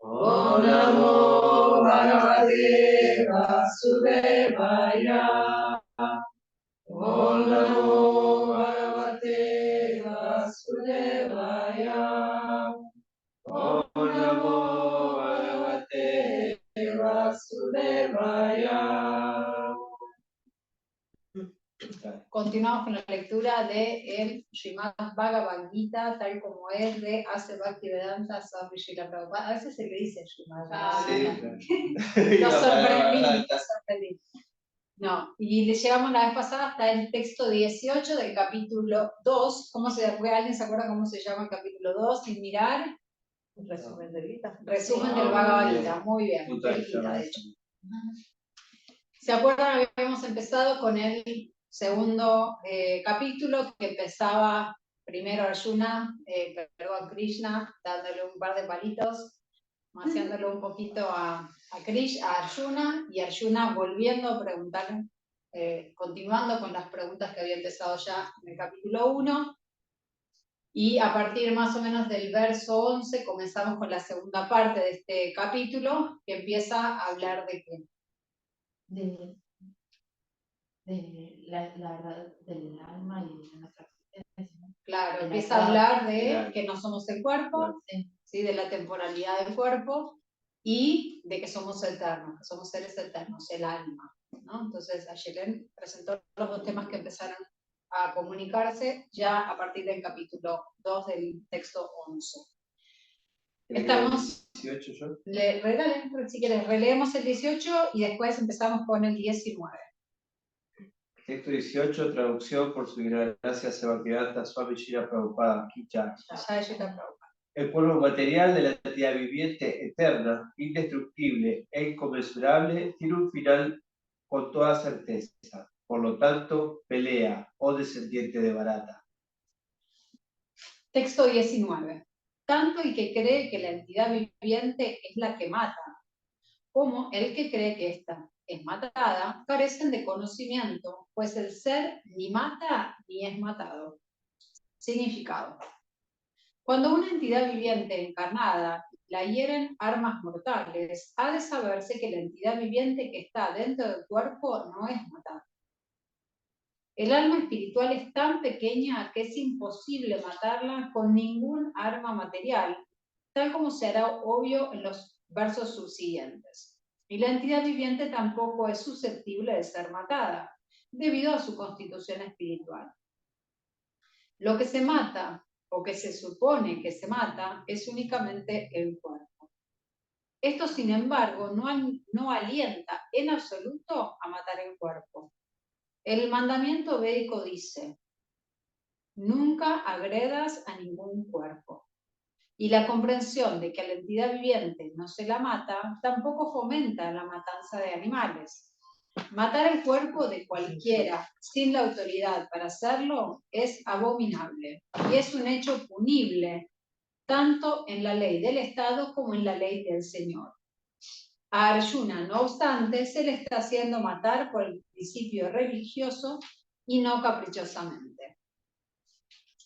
Om Namo Bhagavate Vasudevaya. Om Namo Bhagavate Vasudevaya. Om Namo Bhagavate Vasudevaya. Continuamos con la lectura de el Srimad Bhagavad Gita, tal como es de Ase Bhaktivedanta Swami Srila Prabhupada. A veces se le dice Srimad Bhagavad Gita. Lo sorprendí. No, y le llegamos la vez pasada hasta el texto 18 del capítulo 2. ¿Alguien se acuerda cómo se llama el capítulo 2? Sin mirar. Un resumen del Gita. Resumen del Bhagavad Gita. Muy bien. Del Gita, de hecho. ¿Se acuerdan? Habíamos empezado con el segundo capítulo que empezaba primero Arjuna, Krishna, dándole un par de palitos, maciándolo un poquito a Arjuna, y Arjuna volviendo a preguntar, continuando con las preguntas que había empezado ya en el capítulo 1, y a partir más o menos del verso 11 comenzamos con la segunda parte de este capítulo, que empieza a hablar de qué. La verdad del alma y de nuestra existencia, ¿no? Claro, empieza a hablar de que no somos el cuerpo, ¿sí? De la temporalidad del cuerpo y de que somos eternos, que somos seres eternos, el alma, ¿no? Entonces, Ayelen presentó los dos temas que empezaron a comunicarse ya a partir del capítulo 2 del texto 11. Estamos... 18 yo. Si quieres, releemos el 18 y después empezamos con el 19. Texto 18, traducción por su gracia Bhaktivedanta Swami Srila Prabhupada. El cuerpo material de la entidad viviente eterna, indestructible e inconmensurable tiene un final con toda certeza. Por lo tanto, pelea, oh descendiente de Bharata. Texto 19. Tanto el que cree que la entidad viviente es la que mata, como el que cree que ésta es matada, carecen de conocimiento, pues el ser ni mata ni es matado. Significado. Cuando una entidad viviente encarnada la hieren armas mortales, ha de saberse que la entidad viviente que está dentro del cuerpo no es matada. El alma espiritual es tan pequeña que es imposible matarla con ningún arma material, tal como se hará obvio en los versos subsiguientes. Y la entidad viviente tampoco es susceptible de ser matada, debido a su constitución espiritual. Lo que se mata, o que se supone que se mata, es únicamente el cuerpo. Esto, sin embargo, no alienta en absoluto a matar el cuerpo. El mandamiento védico dice: nunca agredas a ningún cuerpo. Y la comprensión de que a la entidad viviente no se la mata tampoco fomenta la matanza de animales. Matar el cuerpo de cualquiera sin la autoridad para hacerlo es abominable y es un hecho punible tanto en la ley del Estado como en la ley del Señor. A Arjuna, no obstante, se le está haciendo matar por el principio religioso y no caprichosamente.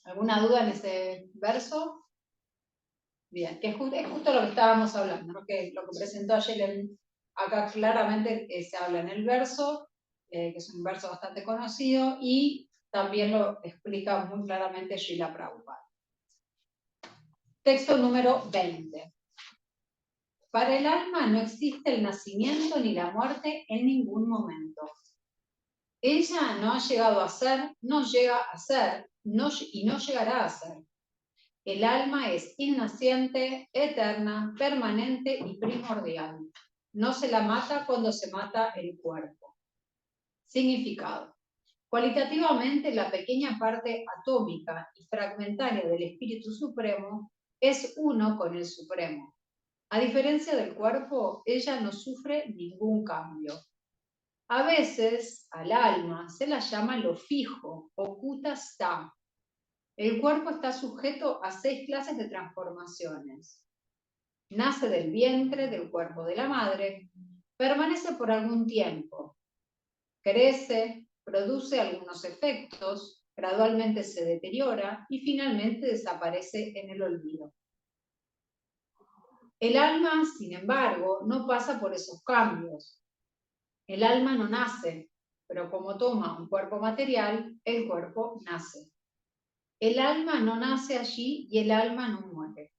¿Alguna duda en ese verso? Bien, que es justo lo que estábamos hablando, ¿no? Que lo que presentó ayer acá claramente se habla en el verso, que es un verso bastante conocido, y también lo explica muy claramente Srila Prabhupada. Texto número 20. Para el alma no existe el nacimiento ni la muerte en ningún momento. Ella no ha llegado a ser, no llega a ser, y no llegará a ser. El alma es innaciente, eterna, permanente y primordial. No se la mata cuando se mata el cuerpo. Significado. Cualitativamente, la pequeña parte atómica y fragmentaria del Espíritu Supremo es uno con el Supremo. A diferencia del cuerpo, ella no sufre ningún cambio. A veces, al alma se la llama lo fijo, okuta sta. El cuerpo está sujeto a 6 clases de transformaciones. Nace del vientre del cuerpo de la madre, permanece por algún tiempo, crece, produce algunos efectos, gradualmente se deteriora y finalmente desaparece en el olvido. El alma, sin embargo, no pasa por esos cambios. El alma no nace, pero como toma un cuerpo material, el cuerpo nace. El alma no nace allí y el alma no muere.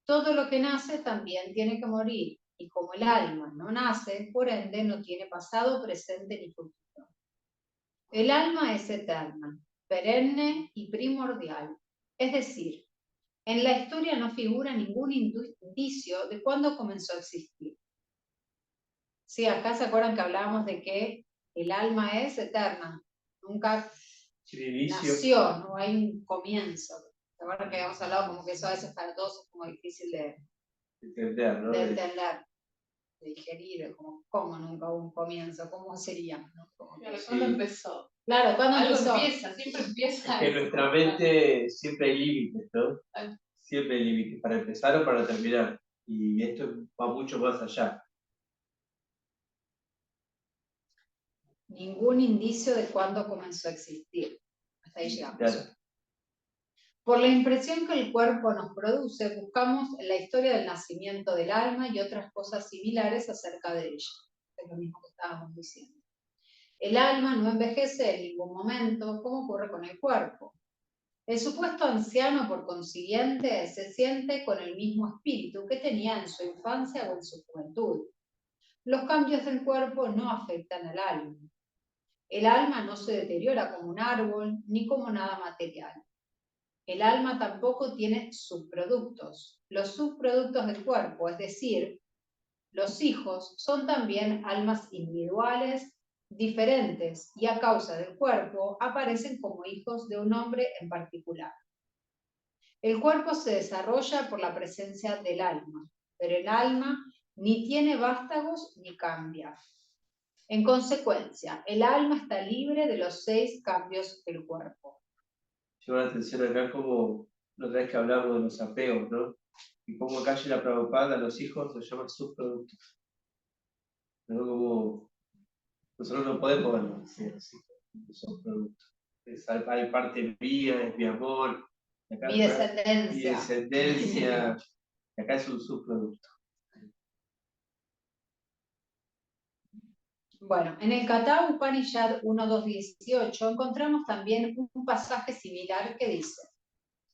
Todo lo que nace también tiene que morir, y como el alma no nace, por ende no tiene pasado, presente ni futuro. El alma es eterna, perenne y primordial, es decir, en la historia no figura ningún indicio de cuándo comenzó a existir. Sí, acá se acuerdan que hablábamos de que el alma es eterna, nunca nació, no hay un comienzo. ¿Se acuerdan que habíamos hablado como que eso a veces para todos es como difícil de entender, ¿no? de entender, de digerir, como cómo nunca hubo un comienzo, cómo sería, ¿no? Como que, ¿cuándo empezó? Claro, ¿cuándo empezó? Siempre empieza. Es que en nuestra mente siempre hay límites, ¿no? Siempre hay límites, para empezar o para terminar. Y esto va mucho más allá. Ningún indicio de cuándo comenzó a existir. Hasta ahí llegamos. Claro. Por la impresión que el cuerpo nos produce, buscamos la historia del nacimiento del alma y otras cosas similares acerca de ella. Es lo mismo que estábamos diciendo. El alma no envejece en ningún momento, como ocurre con el cuerpo. El supuesto anciano, por consiguiente, se siente con el mismo espíritu que tenía en su infancia o en su juventud. Los cambios del cuerpo no afectan al alma. El alma no se deteriora como un árbol ni como nada material. El alma tampoco tiene subproductos. Los subproductos del cuerpo, es decir, los hijos, son también almas individuales, diferentes, y a causa del cuerpo aparecen como hijos de un hombre en particular. El cuerpo se desarrolla por la presencia del alma, pero el alma ni tiene vástagos ni cambia. En consecuencia, el alma está libre de los 6 cambios del cuerpo. Llama la atención acá como la otra vez que hablamos de los apegos, ¿no? Y como acá la Prabhupada a los hijos los llama subproductos. ¿No? Como nosotros no podemos decir así, subproductos. Hay parte mía, es mi amor. Acá mi descendencia. Mi descendencia. Y acá es un subproducto. Bueno, en el Katha Upanishad 1.2.18 encontramos también un pasaje similar que dice: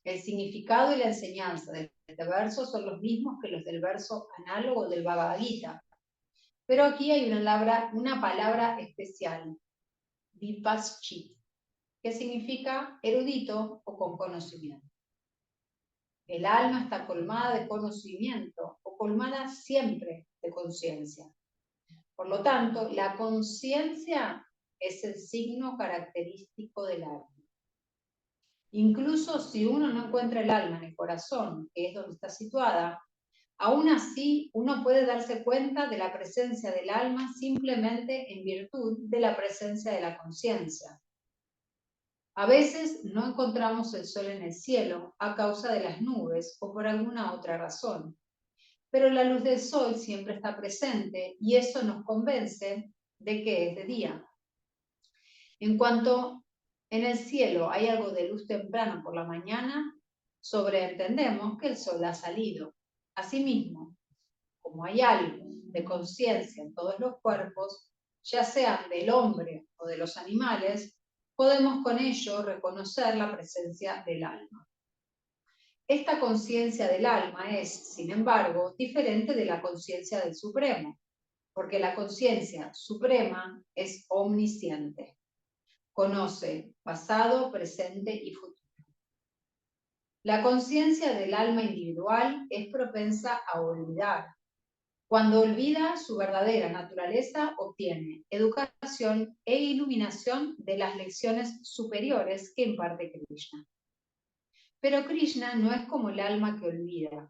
el significado y la enseñanza de este verso son los mismos que los del verso análogo del Bhagavad Gita. Pero aquí hay una palabra especial, vipaschit, que significa erudito o con conocimiento. El alma está colmada de conocimiento o colmada siempre de conciencia. Por lo tanto, la conciencia es el signo característico del alma. Incluso si uno no encuentra el alma en el corazón, que es donde está situada, aún así uno puede darse cuenta de la presencia del alma simplemente en virtud de la presencia de la conciencia. A veces no encontramos el sol en el cielo a causa de las nubes o por alguna otra razón. Pero la luz del sol siempre está presente y eso nos convence de que es de día. En cuanto en el cielo hay algo de luz temprano por la mañana, sobreentendemos que el sol ha salido. Asimismo, como hay algo de conciencia en todos los cuerpos, ya sean del hombre o de los animales, podemos con ello reconocer la presencia del alma. Esta conciencia del alma es, sin embargo, diferente de la conciencia del Supremo, porque la conciencia suprema es omnisciente. Conoce pasado, presente y futuro. La conciencia del alma individual es propensa a olvidar. Cuando olvida su verdadera naturaleza, obtiene educación e iluminación de las lecciones superiores que imparte Krishna. Pero Krishna no es como el alma que olvida.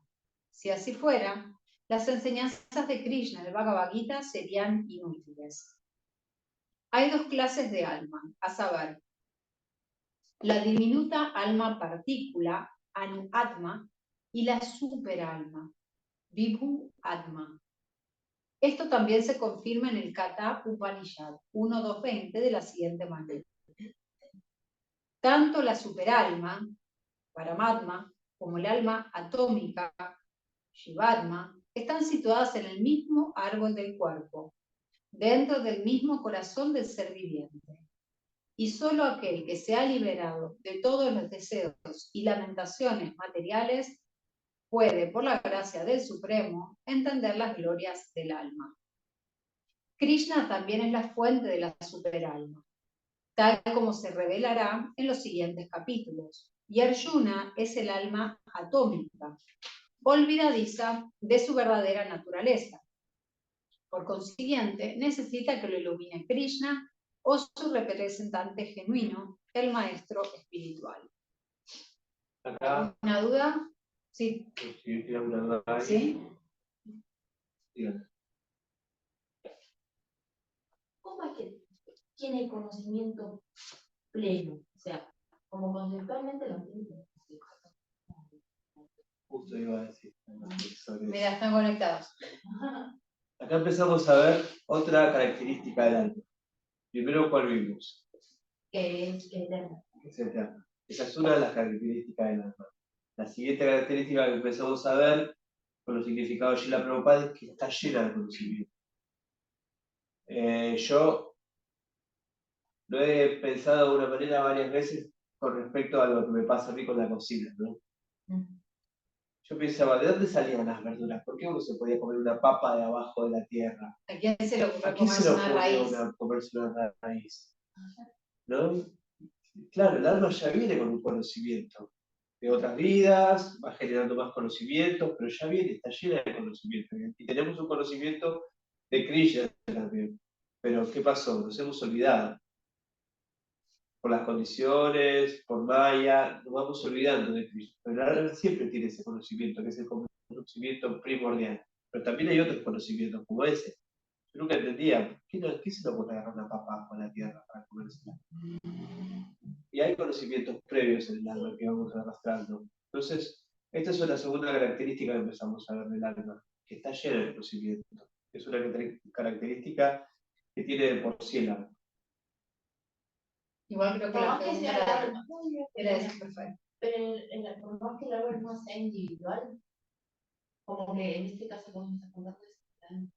Si así fuera, las enseñanzas de Krishna del Bhagavad Gita serían inútiles. Hay 2 clases de alma, a saber, la diminuta alma partícula, Anu Atma, y la superalma, Vibhu Atma. Esto también se confirma en el Katha Upanishad 1.2.20 de la siguiente manera. Tanto la superalma, Paramatma, como el alma atómica, Shivatma, están situadas en el mismo árbol del cuerpo, dentro del mismo corazón del ser viviente. Y solo aquel que se ha liberado de todos los deseos y lamentaciones materiales puede, por la gracia del Supremo, entender las glorias del alma. Krishna también es la fuente de la superalma, tal como se revelará en los siguientes capítulos. Y Arjuna es el alma atómica, olvidadiza de su verdadera naturaleza. Por consiguiente, necesita que lo ilumine Krishna o su representante genuino, el maestro espiritual. Acá, ¿Una duda? Sí. si tiene una duda ahí, ¿Sí? dígame. ¿Cómo es que tiene conocimiento pleno? O sea, como conceptualmente lo entiende. Justo iba a decir. Mira, están conectados. Acá empezamos a ver otra característica del alma. Primero, ¿cuál vimos? Que es eterno. Es eterna. Esa es una de las características del alma. La siguiente característica que empezamos a ver con los significados de Srila Prabhupada es que está llena de conocimiento. Yo lo he pensado de una manera varias veces con respecto a lo que me pasa a mí con la cocina, ¿no? Yo pensaba, ¿de dónde salían las verduras? ¿Por qué uno se podía comer una papa de abajo de la tierra? ¿A quién se le ocurre ¿A quién se comerse le una raíz? ocurrió comerse una raíz? ¿No? Claro, el alma ya viene con un conocimiento de otras vidas, va generando más conocimientos, pero ya viene, está llena de conocimiento. Y tenemos un conocimiento de Krishna también. Pero ¿qué pasó? Nos hemos olvidado. Por las condiciones, por Maya, nos vamos olvidando de Krishna. Pero el alma siempre tiene ese conocimiento, que es el conocimiento primordial. Pero también hay otros conocimientos, como ese. Yo nunca entendía, ¿qué se le ocurre agarrar una papa con la tierra para comérsela? Y hay conocimientos previos en el alma que vamos arrastrando. Entonces, esta es una segunda característica que empezamos a ver del alma, que está llena de conocimiento. Es una característica que tiene de por sí el alma. Igual creo que la pregunta era esa, perfecto. Pero por más que el árbol no sea individual, como que en este caso podemos acordar de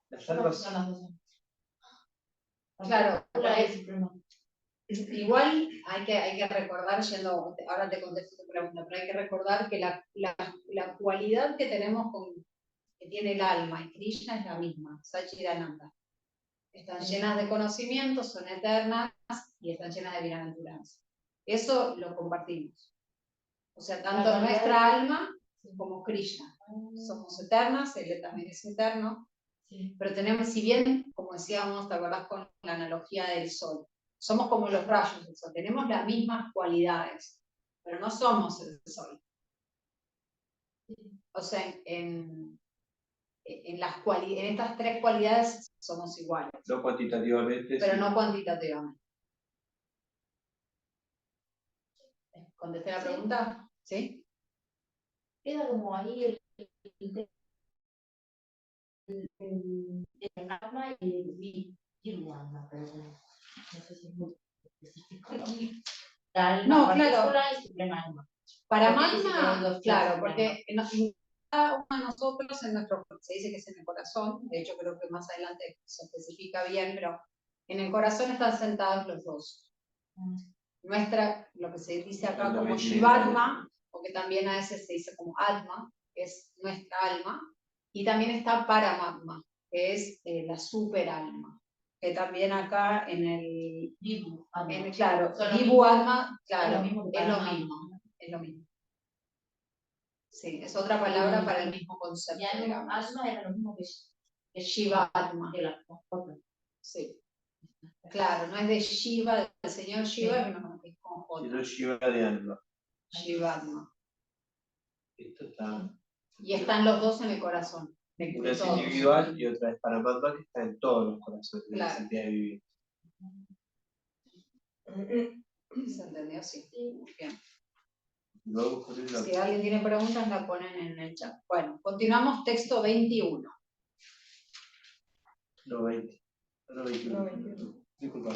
Las almas son las dos. Claro, es igual hay que recordar, ahora te contesto tu pregunta, pero hay que recordar que la cualidad que tenemos que tiene el alma y Krishna es la misma, Sachidananda. Están llenas de conocimiento, son eternas y están llenas de bienaventuranza. Eso lo compartimos. O sea, tanto nuestra alma como Krishna. Somos eternas, él también es eterno. Sí. Pero tenemos, si bien, como decíamos, ¿te acordás con la analogía del sol? Somos como los rayos del sol, tenemos las mismas cualidades, pero no somos el sol. O sea, en estas tres cualidades somos iguales. no cuantitativamente, pero sí. no cuantitativamente. ¿Contesté la pregunta? ¿Sí? Queda como ahí el alma y el alma, pero no sé si es muy específico. La alma No, claro. y suprema alma. Para Magna, claro, porque cada uno de nosotros en nuestro, se dice que es en el corazón, de hecho creo que más adelante se especifica bien, pero en el corazón están sentados los dos. Lo que se dice acá como Shivatma, porque también a veces se dice como Atma, que es nuestra alma, y también está Paramatma, que es la superalma, que también acá en el Vibhu, claro, Vibhu Atma, claro, es lo mismo. Sí, es otra palabra para el mismo concepto. Y alma era lo mismo que Shivatma. Sí. Claro, no es de Shiva, del señor Shiva, no, es con J. Sino Shiva de alma. Shivatma. Esto está. Y están los dos en el corazón. Una es individual y otra es Paramatma, que está en todos los corazones de la Claro. entidad de vivir. ¿Se entendió? Sí. Bien. Luego, con si alguien tiene preguntas, la ponen en el chat. Bueno, continuamos texto 21. No, 20. No, 21. Disculpa.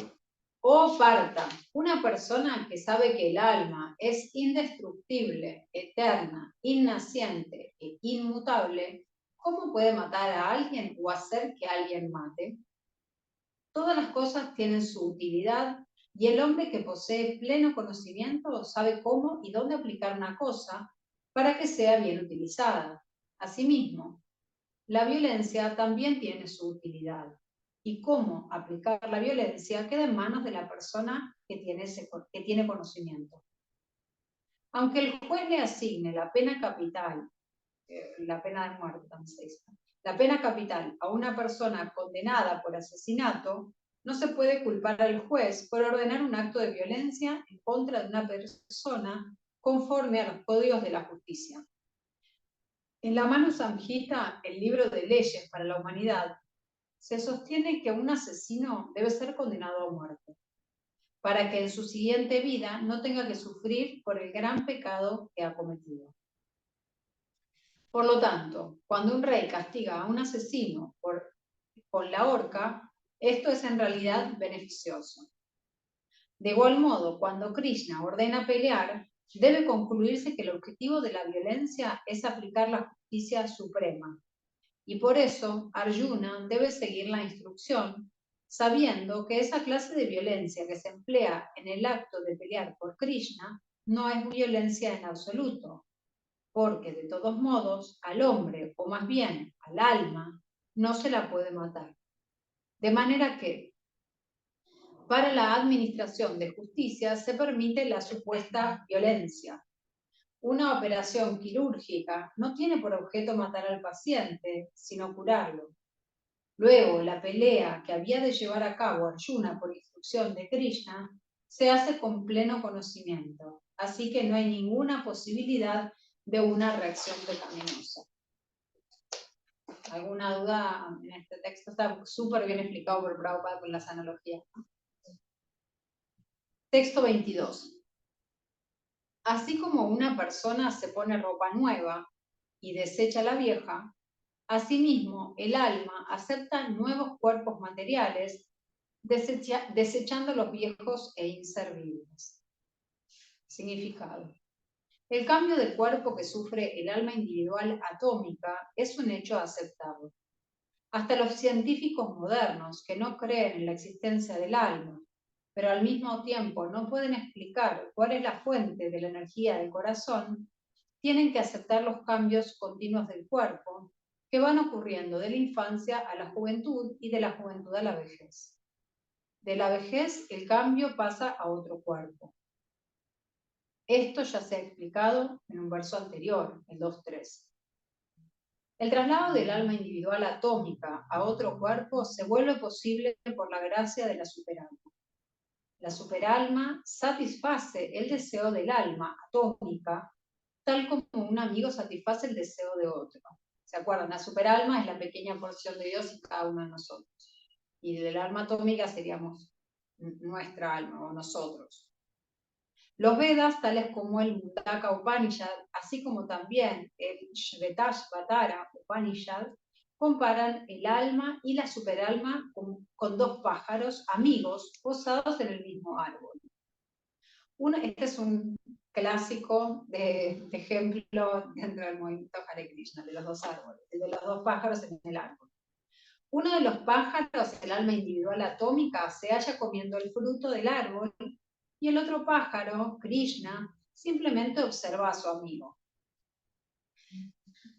Oh Parta, una persona que sabe que el alma es indestructible, eterna, innaciente e inmutable, ¿cómo puede matar a alguien o hacer que alguien mate? Todas las cosas tienen su utilidad y el hombre que posee pleno conocimiento sabe cómo y dónde aplicar una cosa para que sea bien utilizada. Asimismo, la violencia también tiene su utilidad y cómo aplicar la violencia queda en manos de la persona que tiene conocimiento. Aunque el juez le asigne la pena capital, la pena de muerte también se dice, la pena capital a una persona condenada por asesinato, no se puede culpar al juez por ordenar un acto de violencia en contra de una persona conforme a los códigos de la justicia. En la Manu Samhita, el libro de leyes para la humanidad, se sostiene que un asesino debe ser condenado a muerte, para que en su siguiente vida no tenga que sufrir por el gran pecado que ha cometido. Por lo tanto, cuando un rey castiga a un asesino con la horca, esto es en realidad beneficioso. De igual modo, cuando Krishna ordena pelear, debe concluirse que el objetivo de la violencia es aplicar la justicia suprema. Y por eso Arjuna debe seguir la instrucción, sabiendo que esa clase de violencia que se emplea en el acto de pelear por Krishna no es violencia en absoluto, porque de todos modos al hombre, o más bien al alma, no se la puede matar. De manera que para la administración de justicia se permite la supuesta violencia. Una operación quirúrgica no tiene por objeto matar al paciente, sino curarlo. Luego, la pelea que había de llevar a cabo Arjuna por instrucción de Krishna se hace con pleno conocimiento, así que no hay ninguna posibilidad de una reacción pecaminosa. ¿Alguna duda en este texto? Está súper bien explicado por Prabhupada con las analogías. Texto 22. Así como una persona se pone ropa nueva y desecha la vieja, asimismo el alma acepta nuevos cuerpos materiales, desechando los viejos e inservibles. Significado. El cambio de cuerpo que sufre el alma individual atómica es un hecho aceptable. Hasta los científicos modernos, que no creen en la existencia del alma, pero al mismo tiempo no pueden explicar cuál es la fuente de la energía del corazón, tienen que aceptar los cambios continuos del cuerpo que van ocurriendo de la infancia a la juventud y de la juventud a la vejez. De la vejez el cambio pasa a otro cuerpo. Esto ya se ha explicado en un verso anterior, el 2.3. El traslado del alma individual atómica a otro cuerpo se vuelve posible por la gracia de la superalma. La superalma satisface el deseo del alma atómica, tal como un amigo satisface el deseo de otro. ¿Se acuerdan? La superalma es la pequeña porción de Dios en cada uno de nosotros. Y del alma atómica seríamos nuestra alma o nosotros. Los Vedas, tales como el Mundaka Upanishad, así como también el Shvetashvatara Upanishad, comparan el alma y la superalma con dos pájaros amigos posados en el mismo árbol. Este es un clásico de ejemplo dentro del movimiento Hare Krishna, de los dos árboles, de los dos pájaros en el árbol. Uno de los pájaros, el alma individual atómica, se halla comiendo el fruto del árbol y el otro pájaro, Krishna, simplemente observa a su amigo.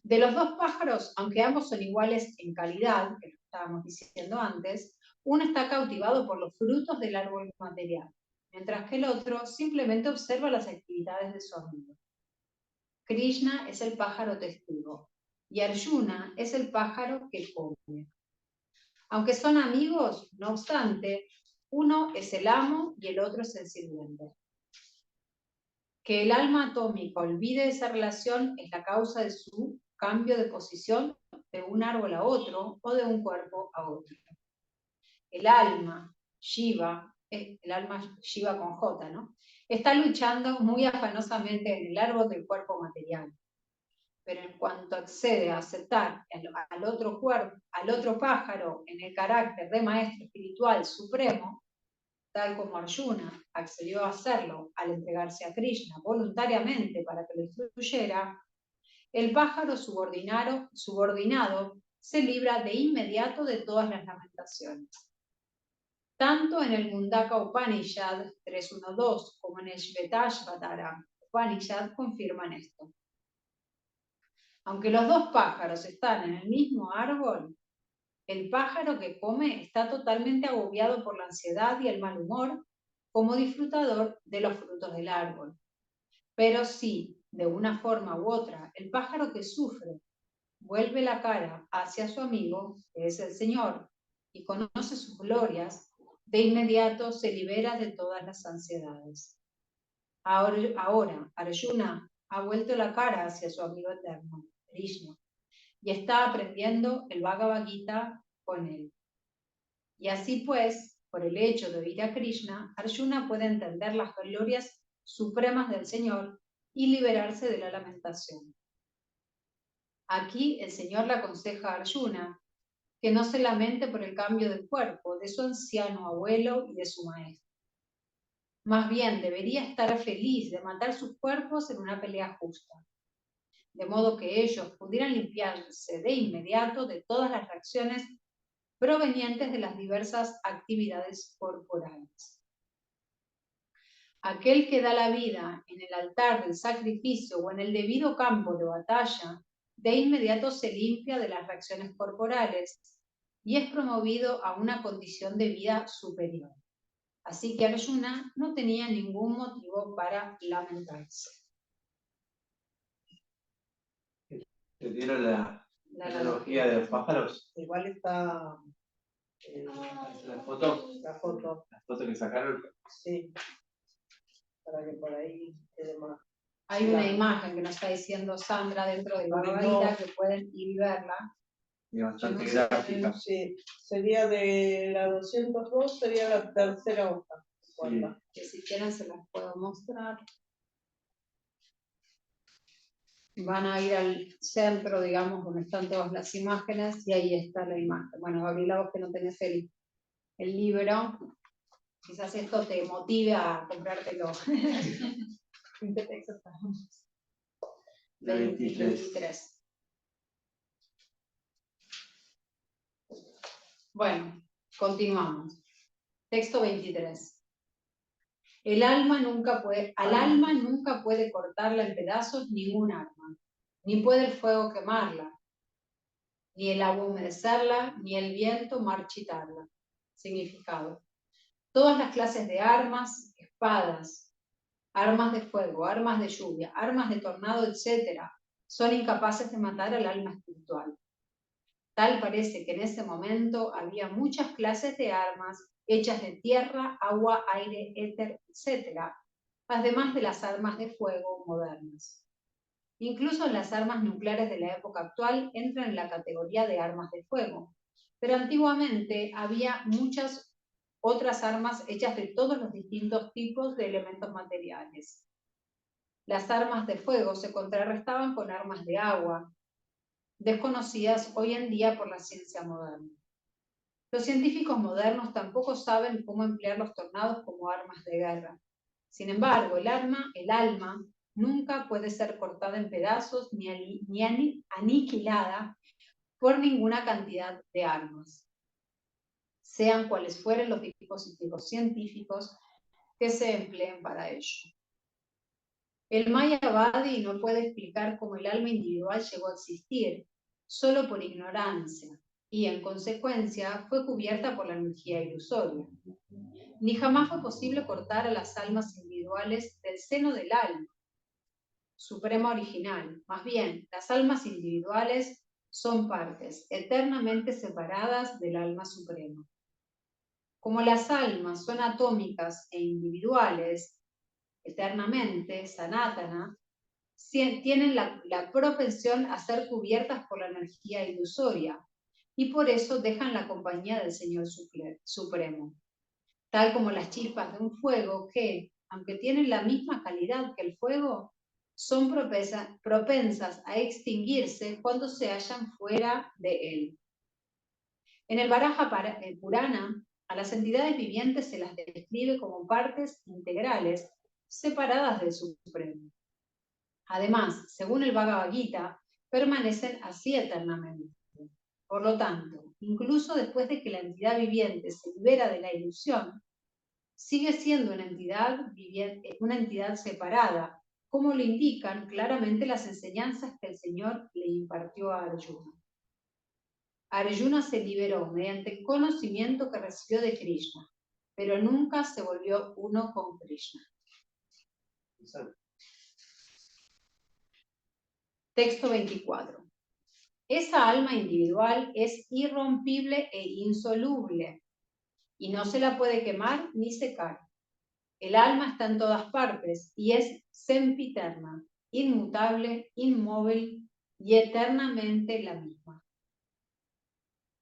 De los dos pájaros, aunque ambos son iguales en calidad, que lo estábamos diciendo antes, uno está cautivado por los frutos del árbol material, mientras que el otro simplemente observa las actividades de su amigo. Krishna es el pájaro testigo y Arjuna es el pájaro que come. Aunque son amigos, no obstante, uno es el amo y el otro es el sirviente. Que el alma atómica olvide esa relación es la causa de su cambio de posición de un árbol a otro o de un cuerpo a otro. El alma Shiva con J, ¿no? Está luchando muy afanosamente en el árbol del cuerpo material. Pero en cuanto accede a aceptar al otro pájaro en el carácter de maestro espiritual supremo, tal como Arjuna accedió a hacerlo al entregarse a Krishna voluntariamente para que lo instruyera, el pájaro subordinado se libra de inmediato de todas las lamentaciones. Tanto en el Mundaka Upanishad 3.1.2 como en el Shvetashvatara Upanishad confirman esto. Aunque los dos pájaros están en el mismo árbol, el pájaro que come está totalmente agobiado por la ansiedad y el mal humor como disfrutador de los frutos del árbol. Pero si, de una forma u otra, el pájaro que sufre vuelve la cara hacia su amigo, que es el Señor, y conoce sus glorias, de inmediato se libera de todas las ansiedades. Ahora Arjuna ha vuelto la cara hacia su amigo eterno, Krishna, y está aprendiendo el Bhagavad Gita con él. Y así pues, por el hecho de oír a Krishna, Arjuna puede entender las glorias supremas del Señor y liberarse de la lamentación. Aquí el Señor le aconseja a Arjuna que no se lamente por el cambio del cuerpo de su anciano abuelo y de su maestro. Más bien debería estar feliz de matar sus cuerpos en una pelea justa, de modo que ellos pudieran limpiarse de inmediato de todas las reacciones provenientes de las diversas actividades corporales. Aquel que da la vida en el altar del sacrificio o en el debido campo de batalla, de inmediato se limpia de las reacciones corporales y es promovido a una condición de vida superior. Así que Arjuna no tenía ningún motivo para lamentarse. ¿Te dieron la analogía de los pájaros? Igual está La foto. la foto. La foto que sacaron. Sí. Para que por ahí quede más. Hay una imagen que nos está diciendo Sandra dentro del Bhagavad Gita que pueden ir y verla. Y bastante gráfica. Sí, sería de la 202, sería la tercera hoja. Sí. Que si quieren se las puedo mostrar. Van a ir al centro, digamos, donde están todas las imágenes, y ahí está la imagen. Bueno, Gabriela, vos que no tenés el libro, quizás esto te motive a comprártelo. ¿En qué texto estamos? 23. Bueno, continuamos. Texto 23. Al alma nunca puede cortarla en pedazos ningún arma, ni puede el fuego quemarla, ni el agua humedecerla, ni el viento marchitarla. Significado. Todas las clases de armas, espadas, armas de fuego, armas de lluvia, armas de tornado, etc., son incapaces de matar al alma espiritual. Tal parece que en ese momento había muchas clases de armas hechas de tierra, agua, aire, éter, etc., además de las armas de fuego modernas. Incluso las armas nucleares de la época actual entran en la categoría de armas de fuego, pero antiguamente había muchas otras armas hechas de todos los distintos tipos de elementos materiales. Las armas de fuego se contrarrestaban con armas de agua, desconocidas hoy en día por la ciencia moderna. Los científicos modernos tampoco saben cómo emplear los tornados como armas de guerra. Sin embargo, el alma, nunca puede ser cortada en pedazos ni aniquilada por ninguna cantidad de armas, sean cuales fueren los dispositivos científicos que se empleen para ello. El Mayavadi no puede explicar cómo el alma individual llegó a existir, solo por ignorancia, y en consecuencia fue cubierta por la energía ilusoria. Ni jamás fue posible cortar a las almas individuales del seno del alma suprema original. Más bien, las almas individuales son partes eternamente separadas del alma suprema. Como las almas son atómicas e individuales, eternamente, sanatana, tienen la propensión a ser cubiertas por la energía ilusoria y por eso dejan la compañía del Señor Supremo. Tal como las chispas de un fuego que, aunque tienen la misma calidad que el fuego, son propensas a extinguirse cuando se hallan fuera de él. En el Varaha Purana A las entidades vivientes se las describe como partes integrales separadas del Supremo. Además, según el Bhagavad Gita, permanecen así eternamente. Por lo tanto, incluso después de que la entidad viviente se libera de la ilusión, sigue siendo una entidad separada, como lo indican claramente las enseñanzas que el Señor le impartió a Arjuna. Arjuna se liberó mediante el conocimiento que recibió de Krishna, pero nunca se volvió uno con Krishna. Texto 24. Esa alma individual es irrompible e insoluble, y no se la puede quemar ni secar. El alma está en todas partes y es sempiterna, inmutable, inmóvil y eternamente la misma.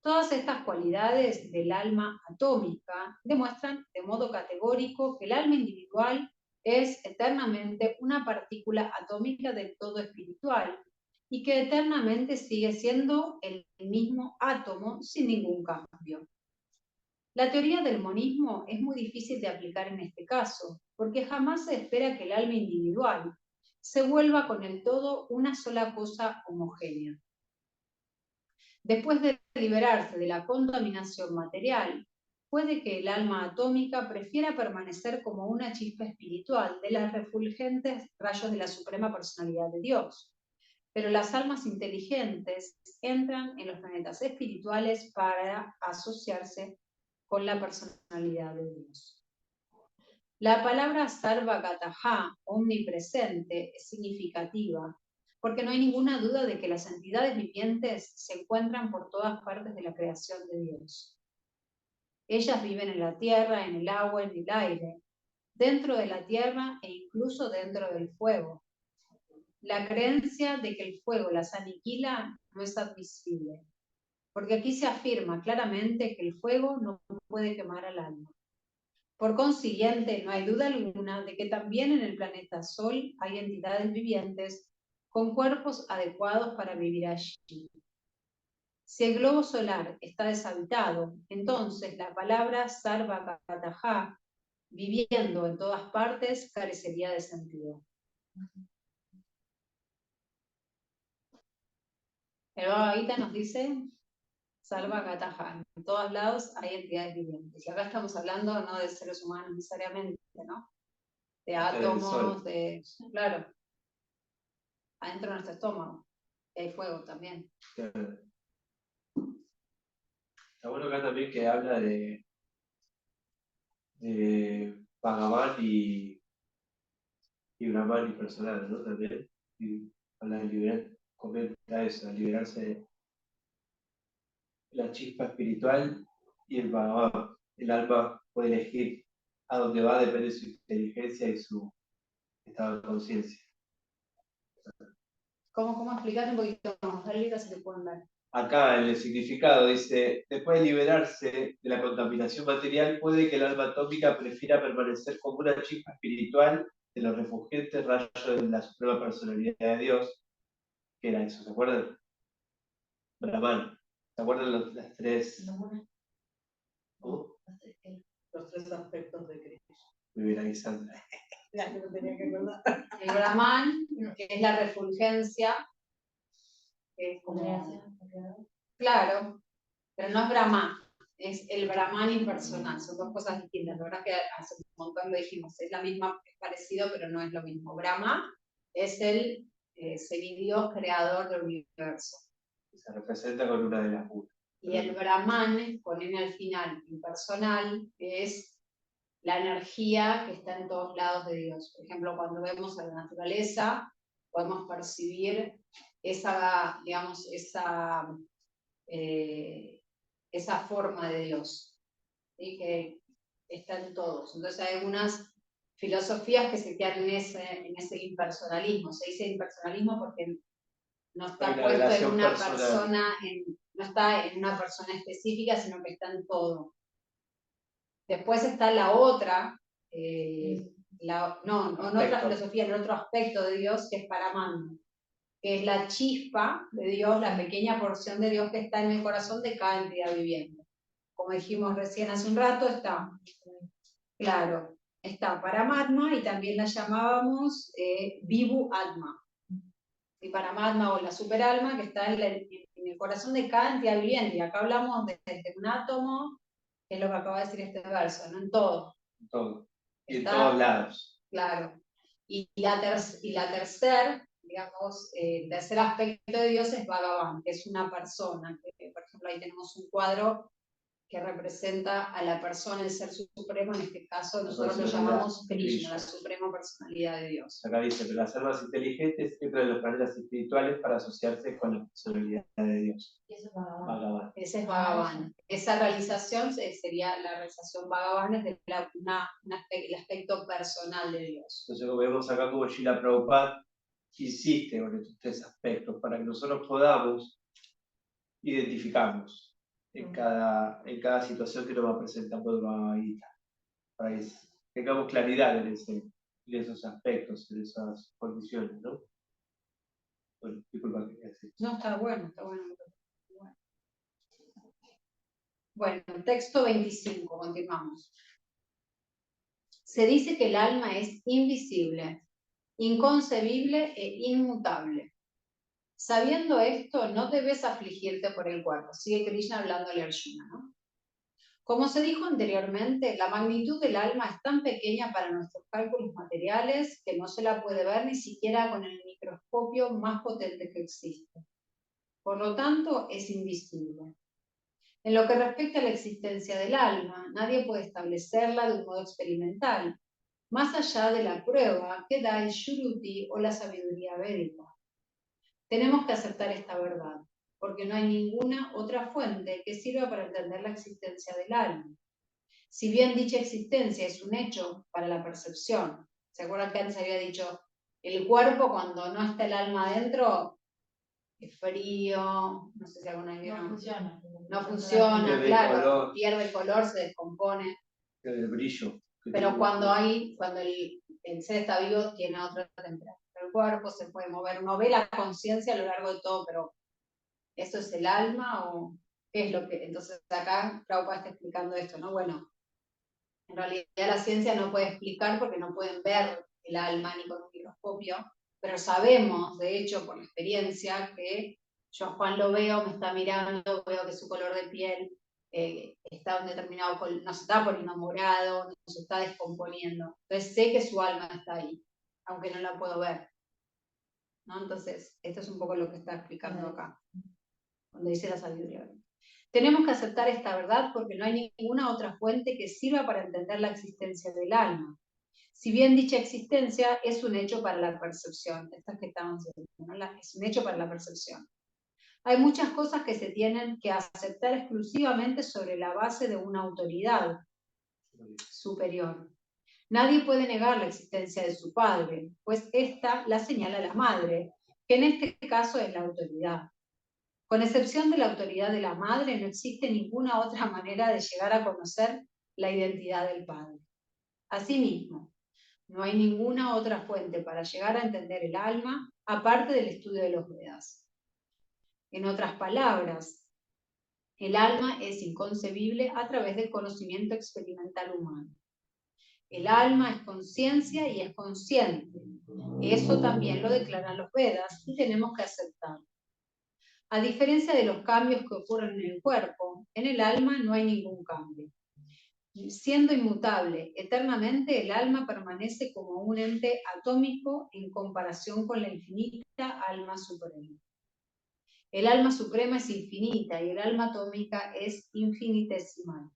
Todas estas cualidades del alma atómica demuestran de modo categórico que el alma individual es eternamente una partícula atómica del todo espiritual y que eternamente sigue siendo el mismo átomo sin ningún cambio. La teoría del monismo es muy difícil de aplicar en este caso, porque jamás se espera que el alma individual se vuelva con el todo una sola cosa homogénea. Después de liberarse de la contaminación material, puede que el alma atómica prefiera permanecer como una chispa espiritual de los refulgentes rayos de la Suprema Personalidad de Dios. Pero las almas inteligentes entran en los planetas espirituales para asociarse con la personalidad de Dios. La palabra Sarvagataha, omnipresente, es significativa, porque no hay ninguna duda de que las entidades vivientes se encuentran por todas partes de la creación de Dios. Ellas viven en la tierra, en el agua, en el aire, dentro de la tierra e incluso dentro del fuego. La creencia de que el fuego las aniquila no es admisible, porque aquí se afirma claramente que el fuego no puede quemar al alma. Por consiguiente, no hay duda alguna de que también en el planeta Sol hay entidades vivientes con cuerpos adecuados para vivir allí. Si el globo solar está deshabitado, entonces la palabra Sarvagataha, viviendo en todas partes, carecería de sentido. El Bhagavad Gita nos dice Sarvagataha, en todos lados hay entidades vivientes. Y acá estamos hablando no de seres humanos necesariamente, ¿no? De átomos, claro, adentro de nuestro estómago, y hay fuego también. Claro. Está bueno acá también que habla de Bhagavan y Brahman y personal, ¿no? También. Y habla de liberar, comenta eso, de liberarse de la chispa espiritual y el Bhagavan. El alma puede elegir a dónde va, depende de su inteligencia y su estado de conciencia. ¿Cómo explicar un poquito más? Dale, si te pueden dar. Acá en el significado dice, después de liberarse de la contaminación material, puede que el alma atómica prefiera permanecer como una chispa espiritual de los refulgentes rayos de la Suprema Personalidad de Dios. ¿Qué era eso? ¿Se acuerdan? Brahman. ¿Se acuerdan las tres? ¿Cómo? Los tres aspectos de Cristo. Muy bien, ahí Sandra. Ya que no tenía que acordar. El Brahman, que es la refulgencia, que es como... Claro, pero no es Brahman, es el Brahman impersonal, son dos cosas distintas. La verdad es que hace un montón lo dijimos, es la misma, es parecido, pero no es lo mismo. Brahma es el semidios creador del universo. Se representa con una de las unas. Y el Brahman, con N al final, impersonal, es la energía que está en todos lados de Dios. Por ejemplo, cuando vemos a la naturaleza, podemos percibir esa, digamos, esa forma de Dios, ¿sí? Que está en todos. Entonces hay algunas filosofías que se quedan en ese impersonalismo. Se dice impersonalismo porque no está puesto en una persona, no está en una persona específica, sino que está en todo. Después está la otra, otra filosofía, el otro aspecto de Dios, que es Paramatma, que es la chispa de Dios, la pequeña porción de Dios que está en el corazón de cada entidad viviente. como dijimos recién hace un rato, está, claro, está Paramatma y también la llamábamos Vibhu Atma. Y Paramatma o la superalma que está en el corazón de cada entidad viviente. Y acá hablamos desde un átomo, que es lo que acaba de decir este verso, ¿no? En todo. En todo. Y Está, en todos lados. Claro. Y la tercer, digamos, tercer aspecto de Dios es Bhagavan, que es una persona. Que, por ejemplo, ahí tenemos un cuadro que representa a la persona, el ser supremo, en este caso nosotros lo llamamos Krishna, la suprema personalidad de Dios. Acá dice, pero las almas inteligentes entran en los planetas espirituales para asociarse con la personalidad de Dios. Eso es Bhagavan. Bhagavan. Ese es Bhagavan. Esa realización sería la realización Bhagavan, es el aspecto personal de Dios. Entonces vemos acá como Srila Prabhupada insiste con estos tres aspectos para que nosotros podamos identificarnos en cada situación que nos va presentando el Bhagavad Gita, para que tengamos claridad en esos aspectos, en esas condiciones, ¿no? Bueno, disculpa que así. No, está bueno, está bueno. Bueno, texto 25, continuamos. Se dice que el alma es invisible, inconcebible e inmutable. Sabiendo esto, no debes afligirte por el cuerpo. Sigue Krishna hablándole a Arjuna, ¿no? Como se dijo anteriormente, la magnitud del alma es tan pequeña para nuestros cálculos materiales que no se la puede ver ni siquiera con el microscopio más potente que existe. Por lo tanto, es invisible. En lo que respecta a la existencia del alma, nadie puede establecerla de un modo experimental, más allá de la prueba que da el Shruti o la sabiduría védica. Tenemos que aceptar esta verdad, porque no hay ninguna otra fuente que sirva para entender la existencia del alma. Si bien dicha existencia es un hecho para la percepción, ¿se acuerdan que antes había dicho, el cuerpo cuando no está el alma adentro es frío, no sé si alguna vez No funciona. no funciona, Pierde claro, color. pierde color, se descompone. El brillo. Pero cuando el ser está vivo, tiene otra temperatura. El cuerpo se puede mover, uno ve la conciencia a lo largo de todo, pero ¿eso es el alma o qué es lo que...? Entonces acá Prabhupada está explicando esto, ¿no? Bueno, en realidad la ciencia no puede explicar porque no pueden ver el alma ni con un microscopio, pero sabemos, de hecho, por la experiencia, que yo a Juan lo veo, me está mirando, veo que su color de piel está en determinado color, no se está poniendo morado, no se está descomponiendo. Entonces sé que su alma está ahí, aunque no la puedo ver, ¿no? Entonces, esto es un poco lo que está explicando acá, cuando dice la sabiduría. Tenemos que aceptar esta verdad porque no hay ninguna otra fuente que sirva para entender la existencia del alma. Si bien dicha existencia es un hecho para la percepción, estas que estamos diciendo, ¿no? Es un hecho para la percepción. Hay muchas cosas que se tienen que aceptar exclusivamente sobre la base de una autoridad superior. Nadie puede negar la existencia de su padre, pues esta la señala la madre, que en este caso es la autoridad. Con excepción de la autoridad de la madre, no existe ninguna otra manera de llegar a conocer la identidad del padre. Asimismo, no hay ninguna otra fuente para llegar a entender el alma aparte del estudio de los Vedas. En otras palabras, el alma es inconcebible a través del conocimiento experimental humano. El alma es conciencia y es consciente. Eso también lo declaran los Vedas y tenemos que aceptarlo. A diferencia de los cambios que ocurren en el cuerpo, en el alma no hay ningún cambio. Siendo inmutable eternamente, el alma permanece como un ente atómico en comparación con la infinita alma suprema. El alma suprema es infinita y el alma atómica es infinitesimal.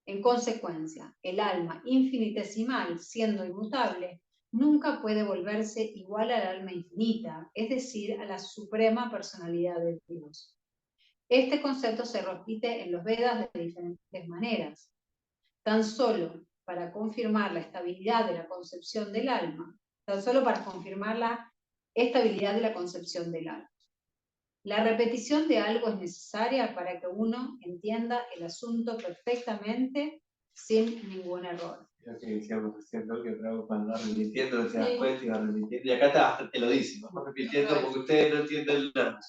En consecuencia, el alma infinitesimal, siendo inmutable, nunca puede volverse igual al alma infinita, es decir, a la suprema personalidad de Dios. Este concepto se repite en los Vedas de diferentes maneras. Tan solo para confirmar la estabilidad de la concepción del alma, tan solo para confirmar la estabilidad de la concepción del alma. La repetición de algo es necesaria para que uno entienda el asunto perfectamente sin ningún error. Lo que decíamos haciendo, que cuando va repitiendo, no se da cuenta y va repitiendo. Y acá te lo dice, vamos repitiendo porque ustedes no entienden nada.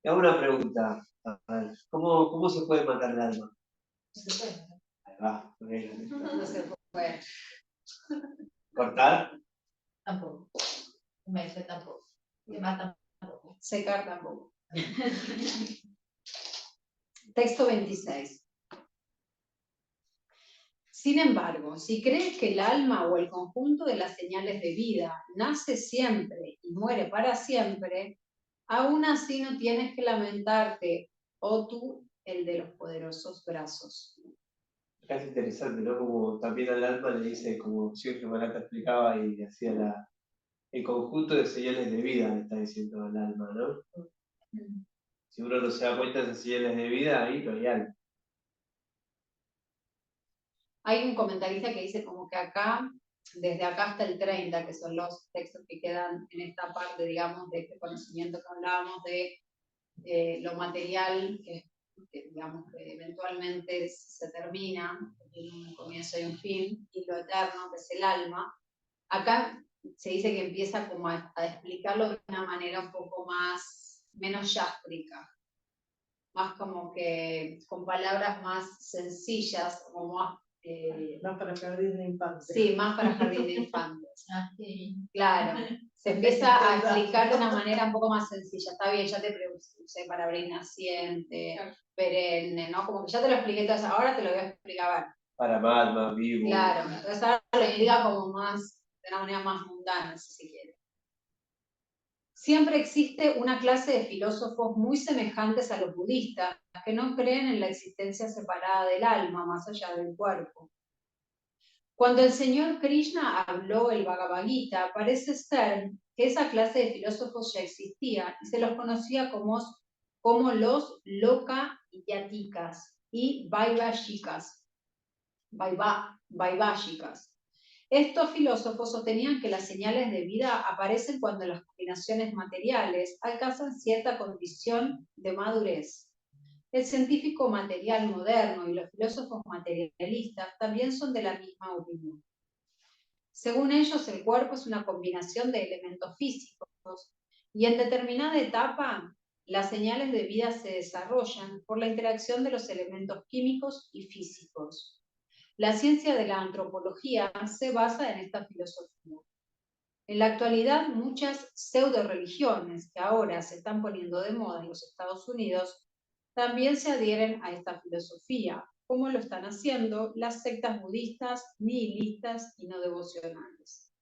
Te hago una pregunta. A ver, ¿cómo se puede matar el alma? Ahí va. No se puede. ¿Cortar? Tampoco. Me dice tampoco. Quemar tampoco. Secar tampoco. Texto 26. Sin embargo, si crees que el alma o el conjunto de las señales de vida nace siempre y muere para siempre, aún así no tienes que lamentarte, oh tú, el de los poderosos brazos. Acá es interesante, ¿no? Como también al alma le dice, como Sergio Marata explicaba y hacía el conjunto de señales de vida, le está diciendo al alma, ¿no? Si uno no se da cuenta de esas señales de vida, ahí no hay alma. Hay un comentarista que dice como que acá, desde acá hasta el 30, que son los textos que quedan en esta parte, digamos, de este conocimiento que hablábamos de lo material, que digamos que eventualmente se termina, tiene un comienzo y un fin, y lo eterno, que es el alma. Acá se dice que empieza como a explicarlo de una manera un poco menos yástrica, más como que con palabras más sencillas, como más... Más para jardín de infantes. Sí, más para jardín de infantes. Sí. Claro, se empieza a explicar de una manera un poco más sencilla. Está bien, ya te usé palabra naciente, perenne, ¿no? Como que ya te lo expliqué todo eso, ahora te lo voy a explicar. A ver. Para más vivo. Claro, entonces ahora lo explica como más, de una manera más mundana, si se quiere. Siempre existe una clase de filósofos muy semejantes a los budistas, que no creen en la existencia separada del alma, más allá del cuerpo. Cuando el señor Krishna habló el Bhagavad Gita, parece ser que esa clase de filósofos ya existía y se los conocía como los Loka-Yatikas y Vaibhashikas. Estos filósofos sostenían que las señales de vida aparecen cuando las combinaciones materiales alcanzan cierta condición de madurez. El científico material moderno y los filósofos materialistas también son de la misma opinión. Según ellos, el cuerpo es una combinación de elementos físicos y en determinada etapa las señales de vida se desarrollan por la interacción de los elementos químicos y físicos. La ciencia de la antropología se basa en esta filosofía. En la actualidad, muchas pseudo-religiones que ahora se están poniendo de moda en los Estados Unidos también se adhieren a esta filosofía, como lo están haciendo las sectas budistas, nihilistas y no devocionales.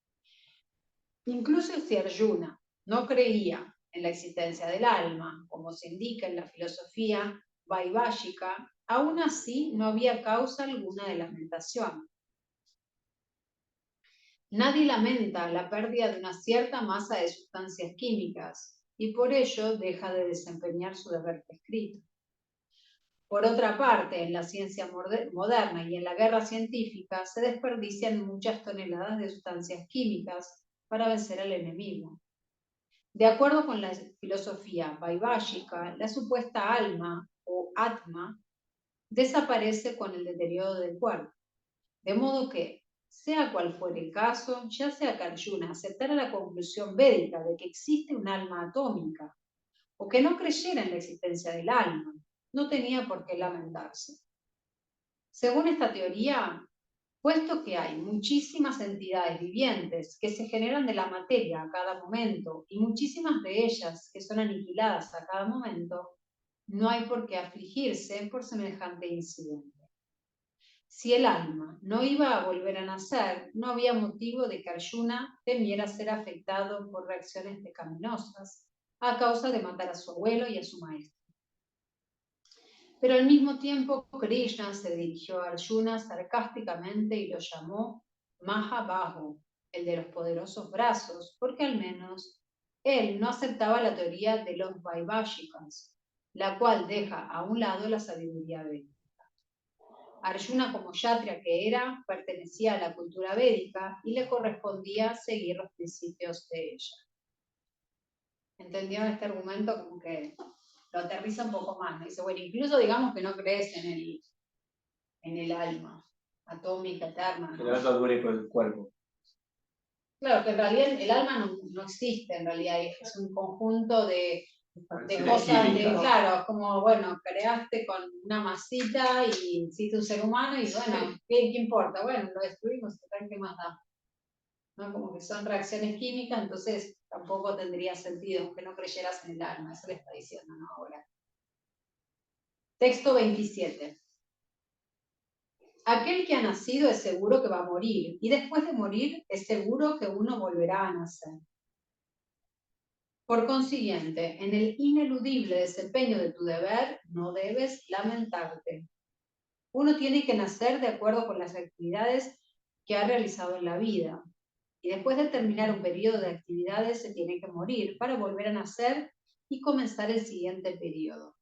Incluso si Arjuna no creía en la existencia del alma, como se indica en la filosofía vaibhashika, aún así no había causa alguna de lamentación. Nadie lamenta la pérdida de una cierta masa de sustancias químicas y por ello deja de desempeñar su deber prescrito. Por otra parte, en la ciencia moderna y en la guerra científica se desperdician muchas toneladas de sustancias químicas para vencer al enemigo. De acuerdo con la filosofía vaibhashika, la supuesta alma o atma desaparece con el deterioro del cuerpo. De modo que, sea cual fuere el caso, ya sea que Arjuna aceptara la conclusión védica de que existe un alma atómica o que no creyera en la existencia del alma, no tenía por qué lamentarse. Según esta teoría, puesto que hay muchísimas entidades vivientes que se generan de la materia a cada momento y muchísimas de ellas que son aniquiladas a cada momento, no hay por qué afligirse por semejante incidente. Si el alma no iba a volver a nacer, no había motivo de que Arjuna temiera ser afectado por reacciones pecaminosas a causa de matar a su abuelo y a su maestro. Pero al mismo tiempo, Krishna se dirigió a Arjuna sarcásticamente y lo llamó Mahabahu, el de los poderosos brazos, porque al menos él no aceptaba la teoría de los Vaibhashikas, la cual deja a un lado la sabiduría védica. Arjuna, como Kshatriya que era, pertenecía a la cultura védica y le correspondía seguir los principios de ella. ¿Entendieron este argumento? Como que lo aterriza un poco más, ¿no? Dice, bueno, incluso digamos que no crees en el alma atómica, eterna, ¿no? El alma muere con el cuerpo. Claro, que en realidad el alma no existe, en realidad es un conjunto de de cosas, claro, como, bueno, creaste con una masita y hiciste un ser humano y bueno, ¿qué importa? Bueno, lo destruimos, ¿qué más da? ¿No? Como que son reacciones químicas, entonces tampoco tendría sentido que no creyeras en el alma, eso le está diciendo, ¿no? Ahora. Texto 27. Aquel que ha nacido es seguro que va a morir, y después de morir es seguro que uno volverá a nacer. Por consiguiente, en el ineludible desempeño de tu deber, no debes lamentarte. Uno tiene que nacer de acuerdo con las actividades que ha realizado en la vida. Y después de terminar un periodo de actividades, se tiene que morir para volver a nacer y comenzar el siguiente periodo.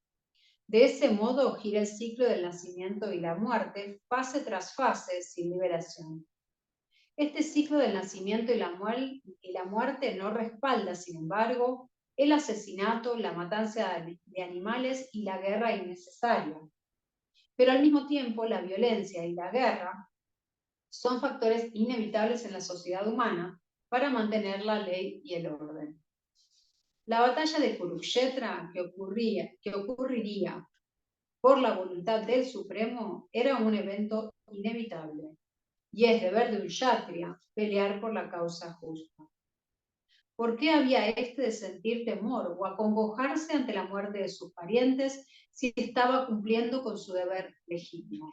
De ese modo gira el ciclo del nacimiento y la muerte, fase tras fase, sin liberación. Este ciclo del nacimiento y la muerte no respalda, sin embargo, el asesinato, la matanza de animales y la guerra innecesaria. Pero al mismo tiempo, la violencia y la guerra son factores inevitables en la sociedad humana para mantener la ley y el orden. La batalla de Kurukshetra, que ocurriría por la voluntad del Supremo, era un evento inevitable, y es deber de un kshatriya pelear por la causa justa. ¿Por qué había este de sentir temor o acongojarse ante la muerte de sus parientes si estaba cumpliendo con su deber legítimo?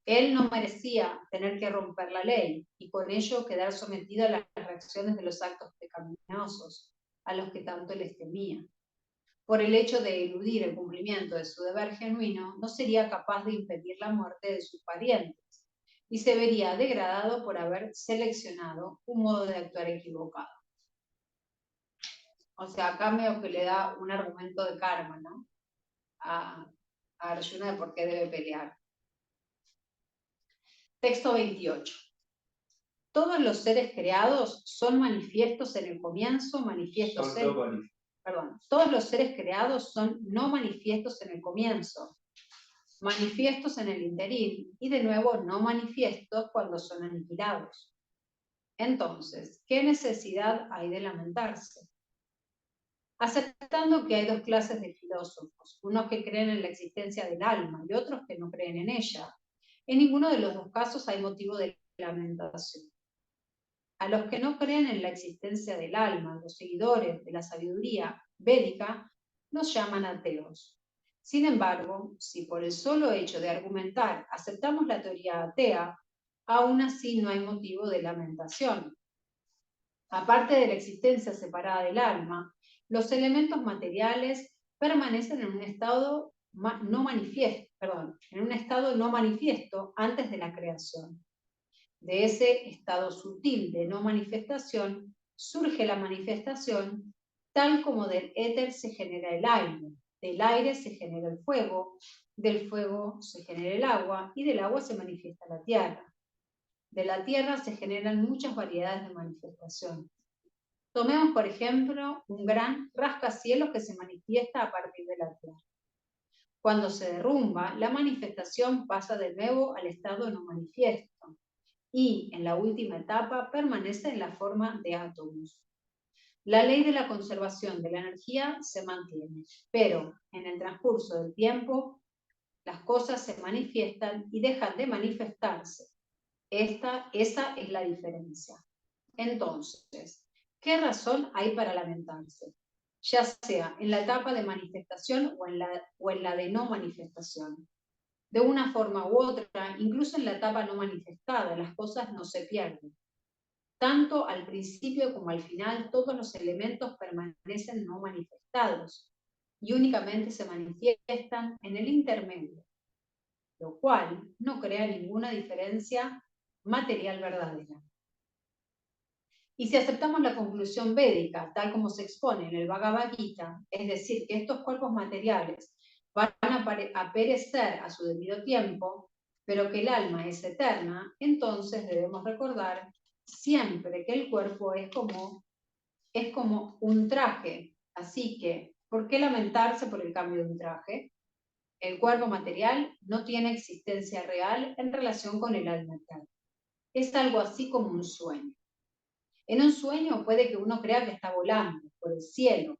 Él no merecía tener que romper la ley y con ello quedar sometido a las reacciones de los actos pecaminosos, a los que tanto les temía. Por el hecho de eludir el cumplimiento de su deber genuino, no sería capaz de impedir la muerte de sus parientes y se vería degradado por haber seleccionado un modo de actuar equivocado. O sea, acá medio que le da un argumento de karma, ¿no? A Arjuna de por qué debe pelear. Texto 28. Todos los seres creados son manifiestos en el comienzo, todos los seres creados son no manifiestos en el comienzo, manifiestos en el interín y de nuevo no manifiestos cuando son aniquilados. Entonces, ¿qué necesidad hay de lamentarse? Aceptando que hay dos clases de filósofos, unos que creen en la existencia del alma y otros que no creen en ella, en ninguno de los dos casos hay motivo de lamentación. A los que no creen en la existencia del alma, los seguidores de la sabiduría védica, los llaman ateos. Sin embargo, si por el solo hecho de argumentar aceptamos la teoría atea, aún así no hay motivo de lamentación. Aparte de la existencia separada del alma, los elementos materiales permanecen en un estado no manifiesto antes de la creación. De ese estado sutil de no manifestación surge la manifestación, tal como del éter se genera el aire, del aire se genera el fuego, del fuego se genera el agua y del agua se manifiesta la tierra. De la tierra se generan muchas variedades de manifestación. Tomemos, por ejemplo, un gran rascacielos que se manifiesta a partir de la tierra. Cuando se derrumba, la manifestación pasa de nuevo al estado no manifiesto y, en la última etapa, permanece en la forma de átomos. La ley de la conservación de la energía se mantiene, pero en el transcurso del tiempo, las cosas se manifiestan y dejan de manifestarse. Esa es la diferencia. Entonces, ¿qué razón hay para lamentarse? Ya sea en la etapa de manifestación o en la de no manifestación. De una forma u otra, incluso en la etapa no manifestada, las cosas no se pierden. Tanto al principio como al final, todos los elementos permanecen no manifestados y únicamente se manifiestan en el intermedio, lo cual no crea ninguna diferencia material verdadera. Y si aceptamos la conclusión védica, tal como se expone en el Bhagavad Gita, es decir, que estos cuerpos materiales van a perecer a su debido tiempo, pero que el alma es eterna, entonces debemos recordar siempre que el cuerpo es como un traje. Así que, ¿por qué lamentarse por el cambio de un traje? El cuerpo material no tiene existencia real en relación con el alma eterna. Es algo así como un sueño. En un sueño puede que uno crea que está volando por el cielo,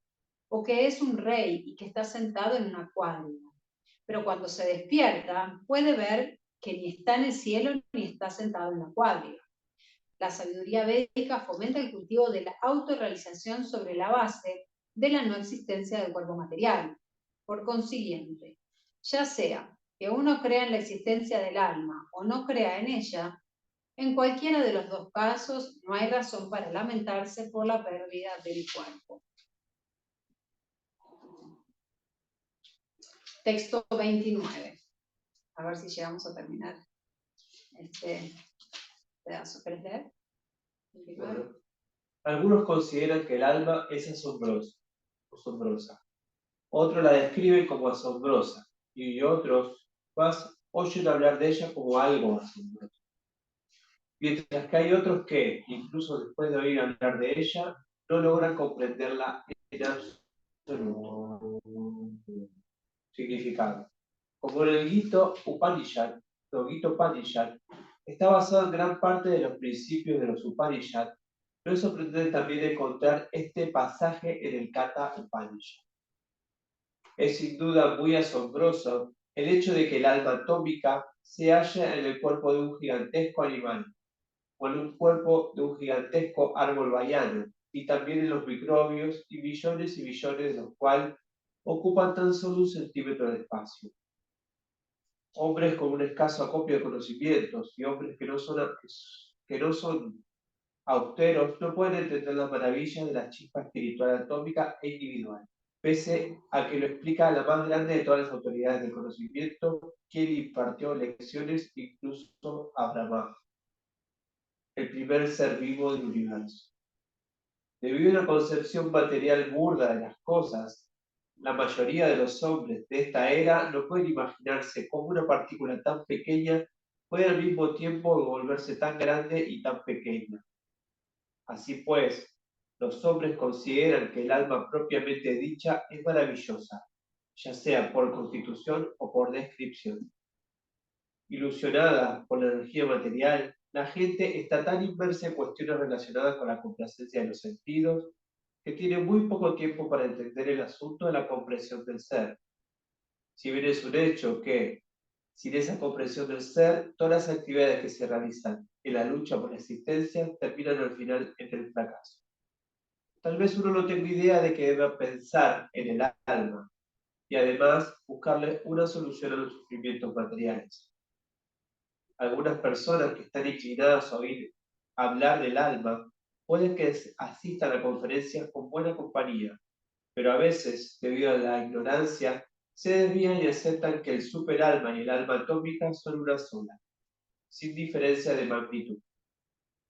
o que es un rey y que está sentado en una cuadriga. Pero cuando se despierta, puede ver que ni está en el cielo ni está sentado en la cuadriga. La sabiduría védica fomenta el cultivo de la autorrealización sobre la base de la no existencia del cuerpo material. Por consiguiente, ya sea que uno crea en la existencia del alma o no crea en ella, en cualquiera de los dos casos no hay razón para lamentarse por la pérdida del cuerpo. Texto 29. A ver si llegamos a terminar este pedazo. ¿Querés leer? Bueno, algunos consideran que el alma es asombrosa. Otros la describen como asombrosa y otros más oyen hablar de ella como algo asombroso. Mientras que hay otros que, incluso después de oír hablar de ella, no logran comprenderla en absoluto. Significado. Como el Gita Upanishad, está basado en gran parte de los principios de los Upanishad, no es sorprendente también encontrar este pasaje en el Katha Upanishad. Es sin duda muy asombroso el hecho de que el alma atómica se halla en el cuerpo de un gigantesco animal, o en un cuerpo de un gigantesco árbol baiano, y también en los microbios y billones de los cuales ocupan tan solo 1 centímetro de espacio. Hombres con un escaso acopio de conocimientos y hombres que no son austeros no pueden entender las maravillas de la chispa espiritual atómica e individual, pese a que lo explica la más grande de todas las autoridades del conocimiento, quien impartió lecciones incluso a Brahma, el primer ser vivo del universo. Debido a una concepción material burda de las cosas, la mayoría de los hombres de esta era no pueden imaginarse cómo una partícula tan pequeña puede al mismo tiempo volverse tan grande y tan pequeña. Así pues, los hombres consideran que el alma propiamente dicha es maravillosa, ya sea por constitución o por descripción. Ilusionada por la energía material, la gente está tan inmersa en cuestiones relacionadas con la complacencia de los sentidos que tiene muy poco tiempo para entender el asunto de la comprensión del ser. Si bien es un hecho que, sin esa comprensión del ser, todas las actividades que se realizan en la lucha por la existencia terminan al final en el fracaso. Tal vez uno no tenga idea de que deba pensar en el alma y además buscarle una solución a los sufrimientos materiales. Algunas personas que están inclinadas a oír hablar del alma pueden que asistan a conferencias con buena compañía, pero a veces, debido a la ignorancia, se desvían y aceptan que el superalma y el alma atómica son una sola, sin diferencia de magnitud.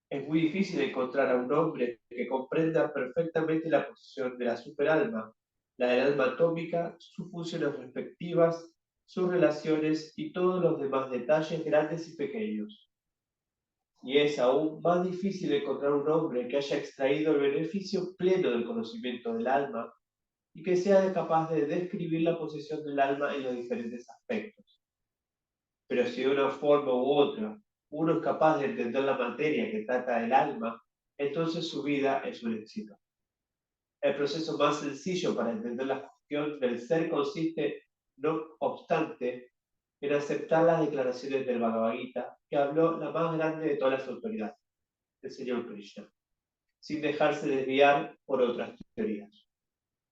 Es muy difícil encontrar a un hombre que comprenda perfectamente la posición de la superalma, la del alma atómica, sus funciones respectivas, sus relaciones y todos los demás detalles grandes y pequeños. Y es aún más difícil encontrar un hombre que haya extraído el beneficio pleno del conocimiento del alma y que sea capaz de describir la posición del alma en los diferentes aspectos. Pero si de una forma u otra uno es capaz de entender la materia que trata del alma, entonces su vida es un éxito. El proceso más sencillo para entender la cuestión del ser consiste, no obstante, en aceptar las declaraciones del Bhagavad Gita, que habló la más grande de todas las autoridades, el Señor Krishna, sin dejarse desviar por otras teorías.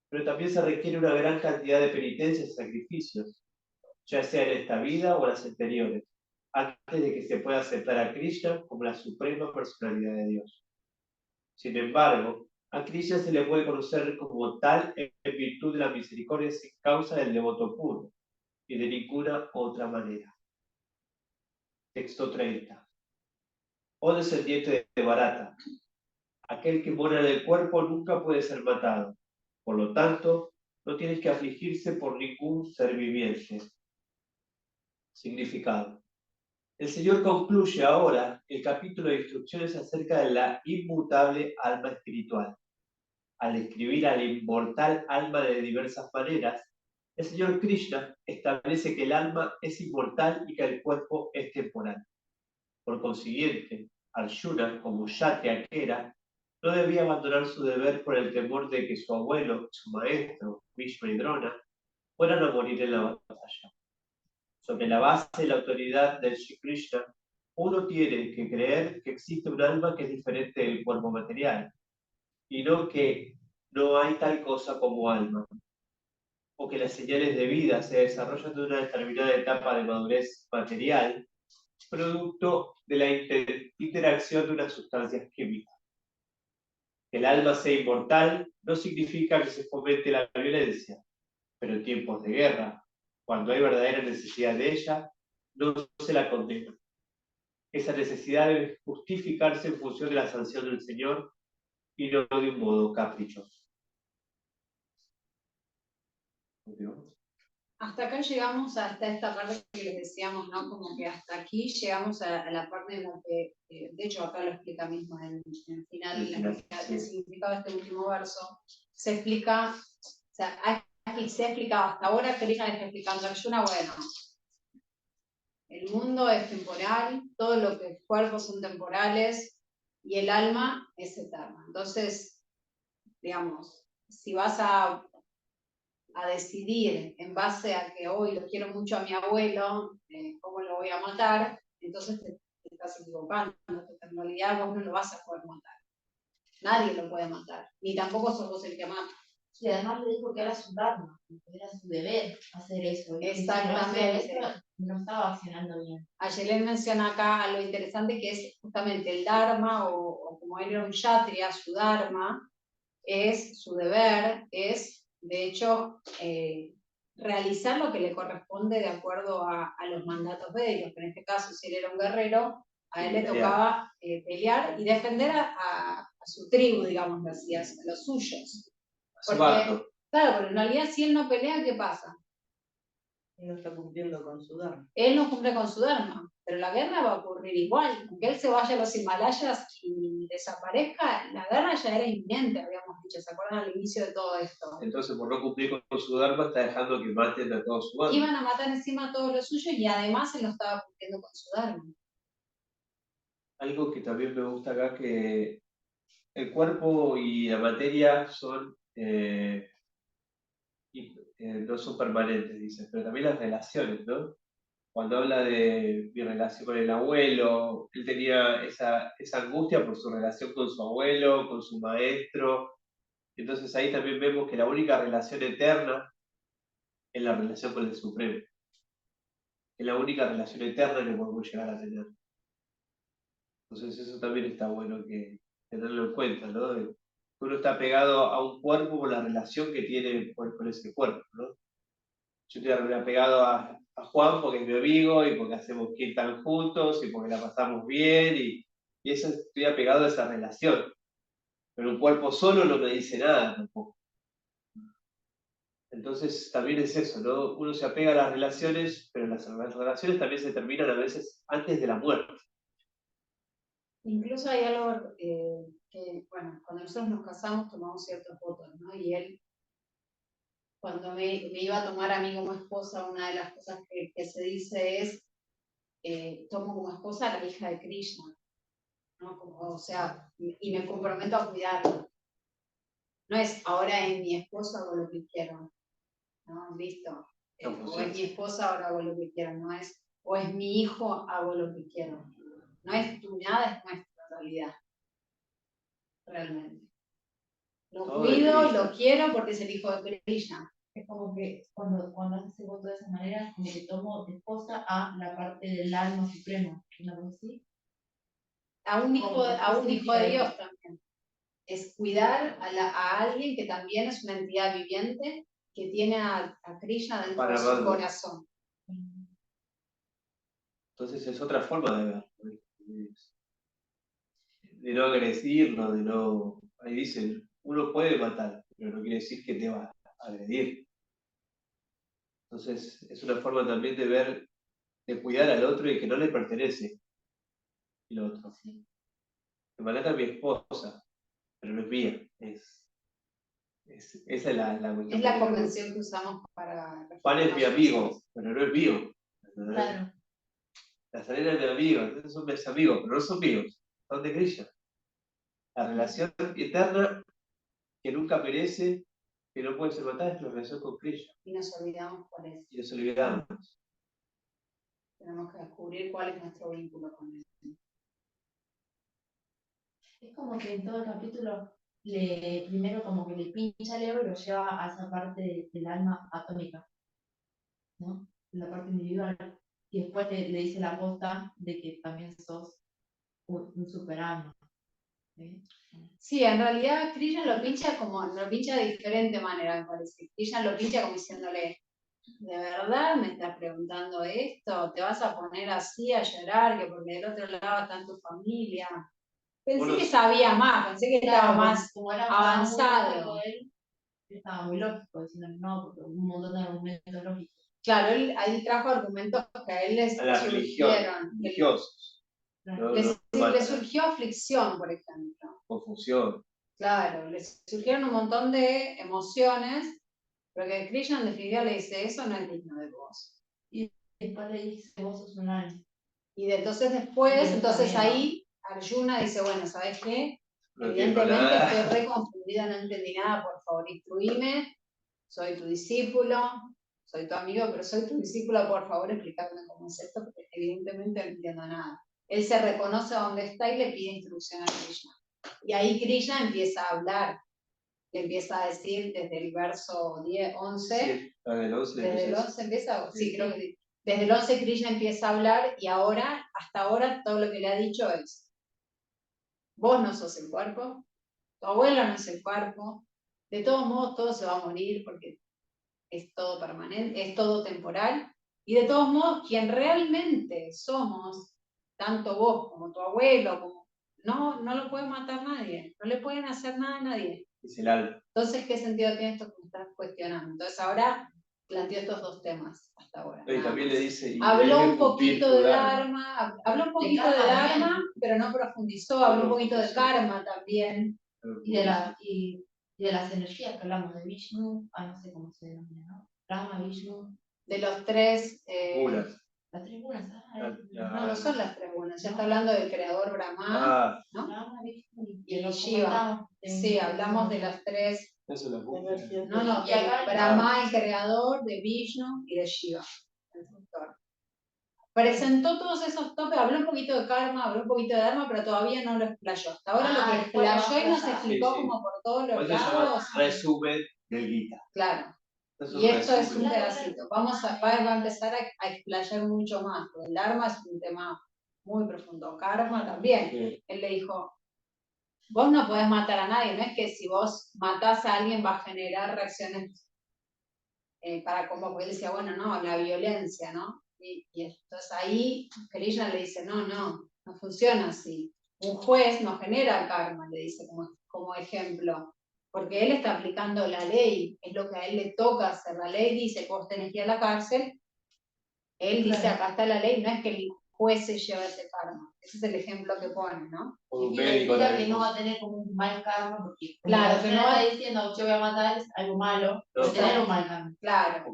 Pero también se requiere una gran cantidad de penitencias y sacrificios, ya sea en esta vida o en las anteriores, antes de que se pueda aceptar a Krishna como la suprema personalidad de Dios. Sin embargo, a Krishna se le puede conocer como tal en virtud de la misericordia sin causa del devoto puro, y de ninguna otra manera. Texto 30. Oh descendiente de Bharata, aquel que mora en el cuerpo nunca puede ser matado. Por lo tanto, no tienes que afligirse por ningún ser viviente. Significado. El Señor concluye ahora el capítulo de instrucciones acerca de la inmutable alma espiritual. Al describir a la inmortal alma de diversas maneras, el Señor Krishna establece que el alma es inmortal y que el cuerpo es temporal. Por consiguiente, Arjuna, como Yatya que era, no debía abandonar su deber por el temor de que su abuelo, su maestro, Vishnu y Drona, fueran a morir en la batalla. Sobre la base de la autoridad del Shri Krishna, uno tiene que creer que existe un alma que es diferente del cuerpo material, y no que no hay tal cosa como alma, o que las señales de vida se desarrollan de una determinada etapa de madurez material, producto de la interacción de unas sustancias químicas. Que el alma sea inmortal no significa que se fomente la violencia, pero en tiempos de guerra, cuando hay verdadera necesidad de ella, no se la condena. Esa necesidad debe justificarse en función de la sanción del Señor y no de un modo caprichoso. Hasta acá llegamos, hasta esta parte que les decíamos, ¿no? Como que hasta aquí llegamos a la parte en la que, de hecho acá lo explica mismo en el final, el significado de este último verso, se explica, o sea, aquí se ha explicado, hasta ahora Krishna le está explicando a Arjuna, bueno, el mundo es temporal, todo lo que es cuerpos son temporales y el alma es eterna. Entonces, digamos, si vas a decidir en base a que hoy lo quiero mucho a mi abuelo, cómo lo voy a matar, entonces te estás equivocando, porque en realidad vos no lo vas a poder matar. Nadie lo puede matar, ni tampoco sos vos el que mata. Y además le dijo que era su dharma, que era su deber hacer eso. Exactamente. Si no estaba accionando bien. Ayer menciona acá algo interesante que es justamente el dharma, o como él era un kshatriya, su dharma, es su deber, es de hecho realizar lo que le corresponde de acuerdo a los mandatos védicos, que en este caso si él era un guerrero, a él le tocaba pelear y defender a su tribu, digamos así, a los suyos. Porque, claro, pero en realidad si él no pelea, ¿qué pasa? Él no está cumpliendo con su dharma. Él no cumple con su dharma, pero la guerra va a ocurrir igual. Aunque él se vaya a los Himalayas y desaparezca, la guerra ya era inminente, habíamos dicho, ¿se acuerdan al inicio de todo esto? Entonces, por no cumplir con su dharma, está dejando que maten a todos su bando. Iban a matar encima a todos los suyos y además él no estaba cumpliendo con su dharma. Algo que también me gusta acá, que el cuerpo y la materia son no son permanentes, dice, pero también las relaciones, ¿no? Cuando habla de mi relación con el abuelo, él tenía esa angustia por su relación con su abuelo, con su maestro. Entonces ahí también vemos que la única relación eterna es la relación con el Supremo. Es la única relación eterna que podemos llegar a tener. Entonces eso también está bueno que tenerlo en cuenta, ¿no? Uno está pegado a un cuerpo por la relación que tiene con ese cuerpo, ¿no? Yo estoy apegado a Juan porque es mi amigo y porque hacemos kirtan juntos y porque la pasamos bien y eso, estoy apegado a esa relación. Pero un cuerpo solo no me dice nada tampoco. Entonces también es eso, ¿no? Uno se apega a las relaciones, pero las relaciones también se terminan a veces antes de la muerte. Incluso hay algo que, bueno, cuando nosotros nos casamos tomamos ciertos votos, ¿no? Y él, cuando me iba a tomar a mí como esposa, una de las cosas que se dice es, tomo como esposa a la hija de Krishna, ¿no? Como, o sea, y me comprometo a cuidarla. No es, ahora es mi esposo, hago lo que quiero, ¿no? ¿Listo? O es mi esposa, ahora hago lo que quiero, no es, o es mi hijo, hago lo que quiero. No es tu nada, es nuestra realidad. Realmente. Lo Todo cuido, lo quiero porque es el hijo de Krishna. Es como que cuando haces ese voto de esa manera, es como que tomo de esposa a la parte del alma suprema, ¿una cosa así? A un hijo de Dios también. Es cuidar a alguien que también es una entidad viviente que tiene a Krishna dentro de su corazón. Entonces es otra forma de ver, de no agredirlo, de no... Ahí dicen, uno puede matar, pero no quiere decir que te va a agredir. Entonces es una forma también de ver, de cuidar al otro y que no le pertenece el otro. Sí. Me mata a mi esposa, pero no es mía. Esa es la cuestión. Es la convención que usamos para... Juan es mi amigo, pero no es mío. Claro. La Salena es mi amigo, entonces son mis amigos, pero no son míos, son de Krishna. La relación eterna que nunca perece, que no puede ser matada, es la relación con Krishna. Y nos olvidamos cuál es. Y nos olvidamos. Tenemos que descubrir cuál es nuestro vínculo con él. Es como que en todo el capítulo primero como que le pincha el ego y lo lleva a esa parte del alma atómica, ¿no? La parte individual. Y después le dice la posta de que también sos un super alma. ¿Sí? Sí, en realidad Krishna lo pincha de diferente manera, me parece. Krishna lo pincha como diciéndole, ¿de verdad me estás preguntando esto? ¿Te vas a poner así a llorar que porque del otro lado está tu familia? Pensé que sabía más, pensé que estaba más avanzado. Estaba muy lógico, diciendo no, porque un montón de argumentos lógicos. Claro, él ahí trajo argumentos que a él les A la religión, religiosos. Le surgió aflicción, por ejemplo. Confusión. Claro, les surgieron un montón de emociones, pero que Krishna en definitiva le dice, eso no es digno de vos. Y después le dice, vos sos un alma. Y entonces después, ahí Arjuna dice, bueno, ¿sabes qué? Evidentemente estoy re confundida, no entendí nada, por favor, instruíme, soy tu discípulo, soy tu amigo, pero soy tu discípulo, por favor, explícame cómo es esto, porque evidentemente no entiendo nada. Él se reconoce dónde está y le pide instrucción a Krishna. Y ahí Krishna empieza a hablar, le empieza a decir desde el verso 10, 11, sí, desde el 11 empieza, sí, creo que sí. Desde el 11 Krishna empieza a hablar y ahora, hasta ahora, todo lo que le ha dicho es, vos no sos el cuerpo, tu abuelo no es el cuerpo, de todos modos todo se va a morir porque es todo permanente, es todo temporal, y de todos modos quien realmente somos, tanto vos como tu abuelo, como no lo puede matar nadie, no le pueden hacer nada a nadie. Es el alma. Entonces, ¿qué sentido tiene esto que me estás cuestionando? Entonces ahora planteo estos dos temas hasta ahora. Y también le dice, habló un poquito de Dharma, pero no profundizó, habló un poquito de karma también. Y de las energías que hablamos, de Vishnu, no sé cómo se denomina, ¿no? Brahma, Vishnu. De los tres... Las tres gunas, no son las tres gunas, ya está hablando del creador Brahma, ¿no? Brahma, Vishnu y Shiva. Sí, hablamos de las tres. Eso es Brahma, el creador, de Vishnu y de Shiva, el funtor. Presentó todos esos topes, habló un poquito de karma, habló un poquito de dharma, pero todavía no lo explayó. Hasta ahora lo que explayó y nos explicó como por todos los lados. Resumen del Gita. Claro. Y esto es un pedacito. Va a empezar a explayar mucho más. El Dharma es un tema muy profundo. Karma también. Sí. Él le dijo, vos no podés matar a nadie. No es que si vos matás a alguien va a generar reacciones para como, él decía, bueno, no, la violencia, ¿no? Y entonces ahí Krishna le dice, no funciona así. Un juez no genera karma, le dice como ejemplo. Porque él está aplicando la ley, es lo que a él le toca hacer. La ley dice que vos tenés que ir a la cárcel, él dice acá está la ley, no es que el juez se lleva ese karma. Ese es el ejemplo que pone, ¿no? Y significa que no va a tener como un mal karma, porque claro, que no va diciendo yo voy a matar es algo malo, pero tener un mal karma. Claro.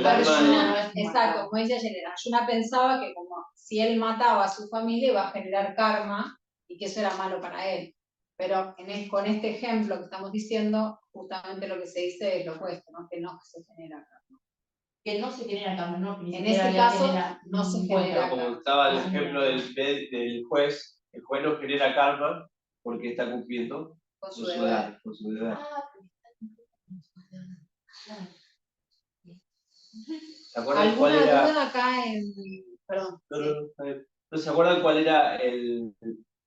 Arjuna, exacto, como dice ayer, Arjuna pensaba que como si él mataba a su familia iba a generar karma y que eso era malo para él. Pero con este ejemplo que estamos diciendo, justamente lo que se dice es lo opuesto, ¿no? Que no se genera karma. Que no se genera karma, ¿no? Que en este caso no se genera karma. Como estaba el ejemplo del juez, el juez no genera karma porque está cumpliendo con su deber. ¿Se acuerdan cuál era? Duda acá en... Perdón. ¿No se acuerdan cuál era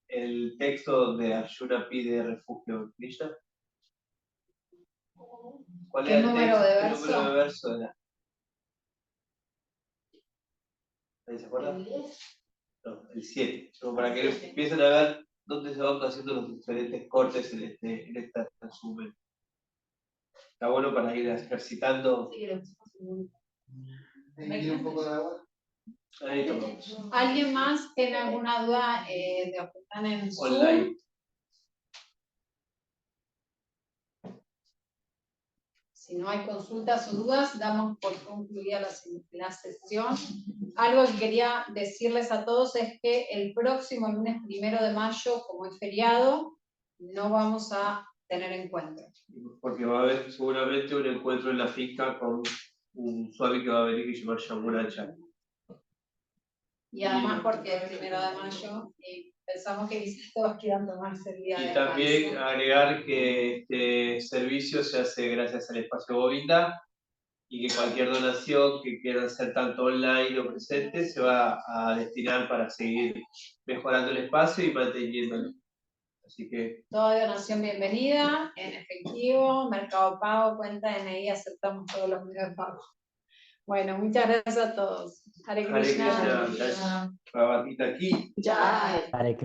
el texto donde Arjuna pide refugio en Krishna? ¿Cuál era el número de verso? ¿Qué número de verso era? ¿Nadie se acuerda? ¿El 10? No, el 7. Para que empiecen a ver dónde se van haciendo los diferentes cortes en este resumen. Está bueno para ir ejercitando. Sí, que ¿Me quiere un poco de agua? Ahí tomamos. ¿Alguien más tiene alguna duda de los que están en Zoom? Online. Si no hay consultas o dudas, damos por concluida la sesión. Algo que quería decirles a todos es que el próximo lunes 1 de mayo, como es feriado, no vamos a tener encuentro. Porque va a haber seguramente un encuentro en la finca con un Swami que va a venir que se llama Yamunacharya. Y además porque es 1 de mayo y pensamos que quizás todos quieran tomarse el día de Y también descanso. agregar que este servicio se hace gracias al espacio Govinda y que cualquier donación que quieran hacer tanto online o presente se va a destinar para seguir mejorando el espacio y manteniéndolo. Así que Toda donación bienvenida, en efectivo, Mercado Pago, cuenta DNI, aceptamos todos los medios de pago. Bueno, muchas gracias a todos. Hare Hare Krishna. Krishna, Prabhatita aquí. Jai. Hare Krishna.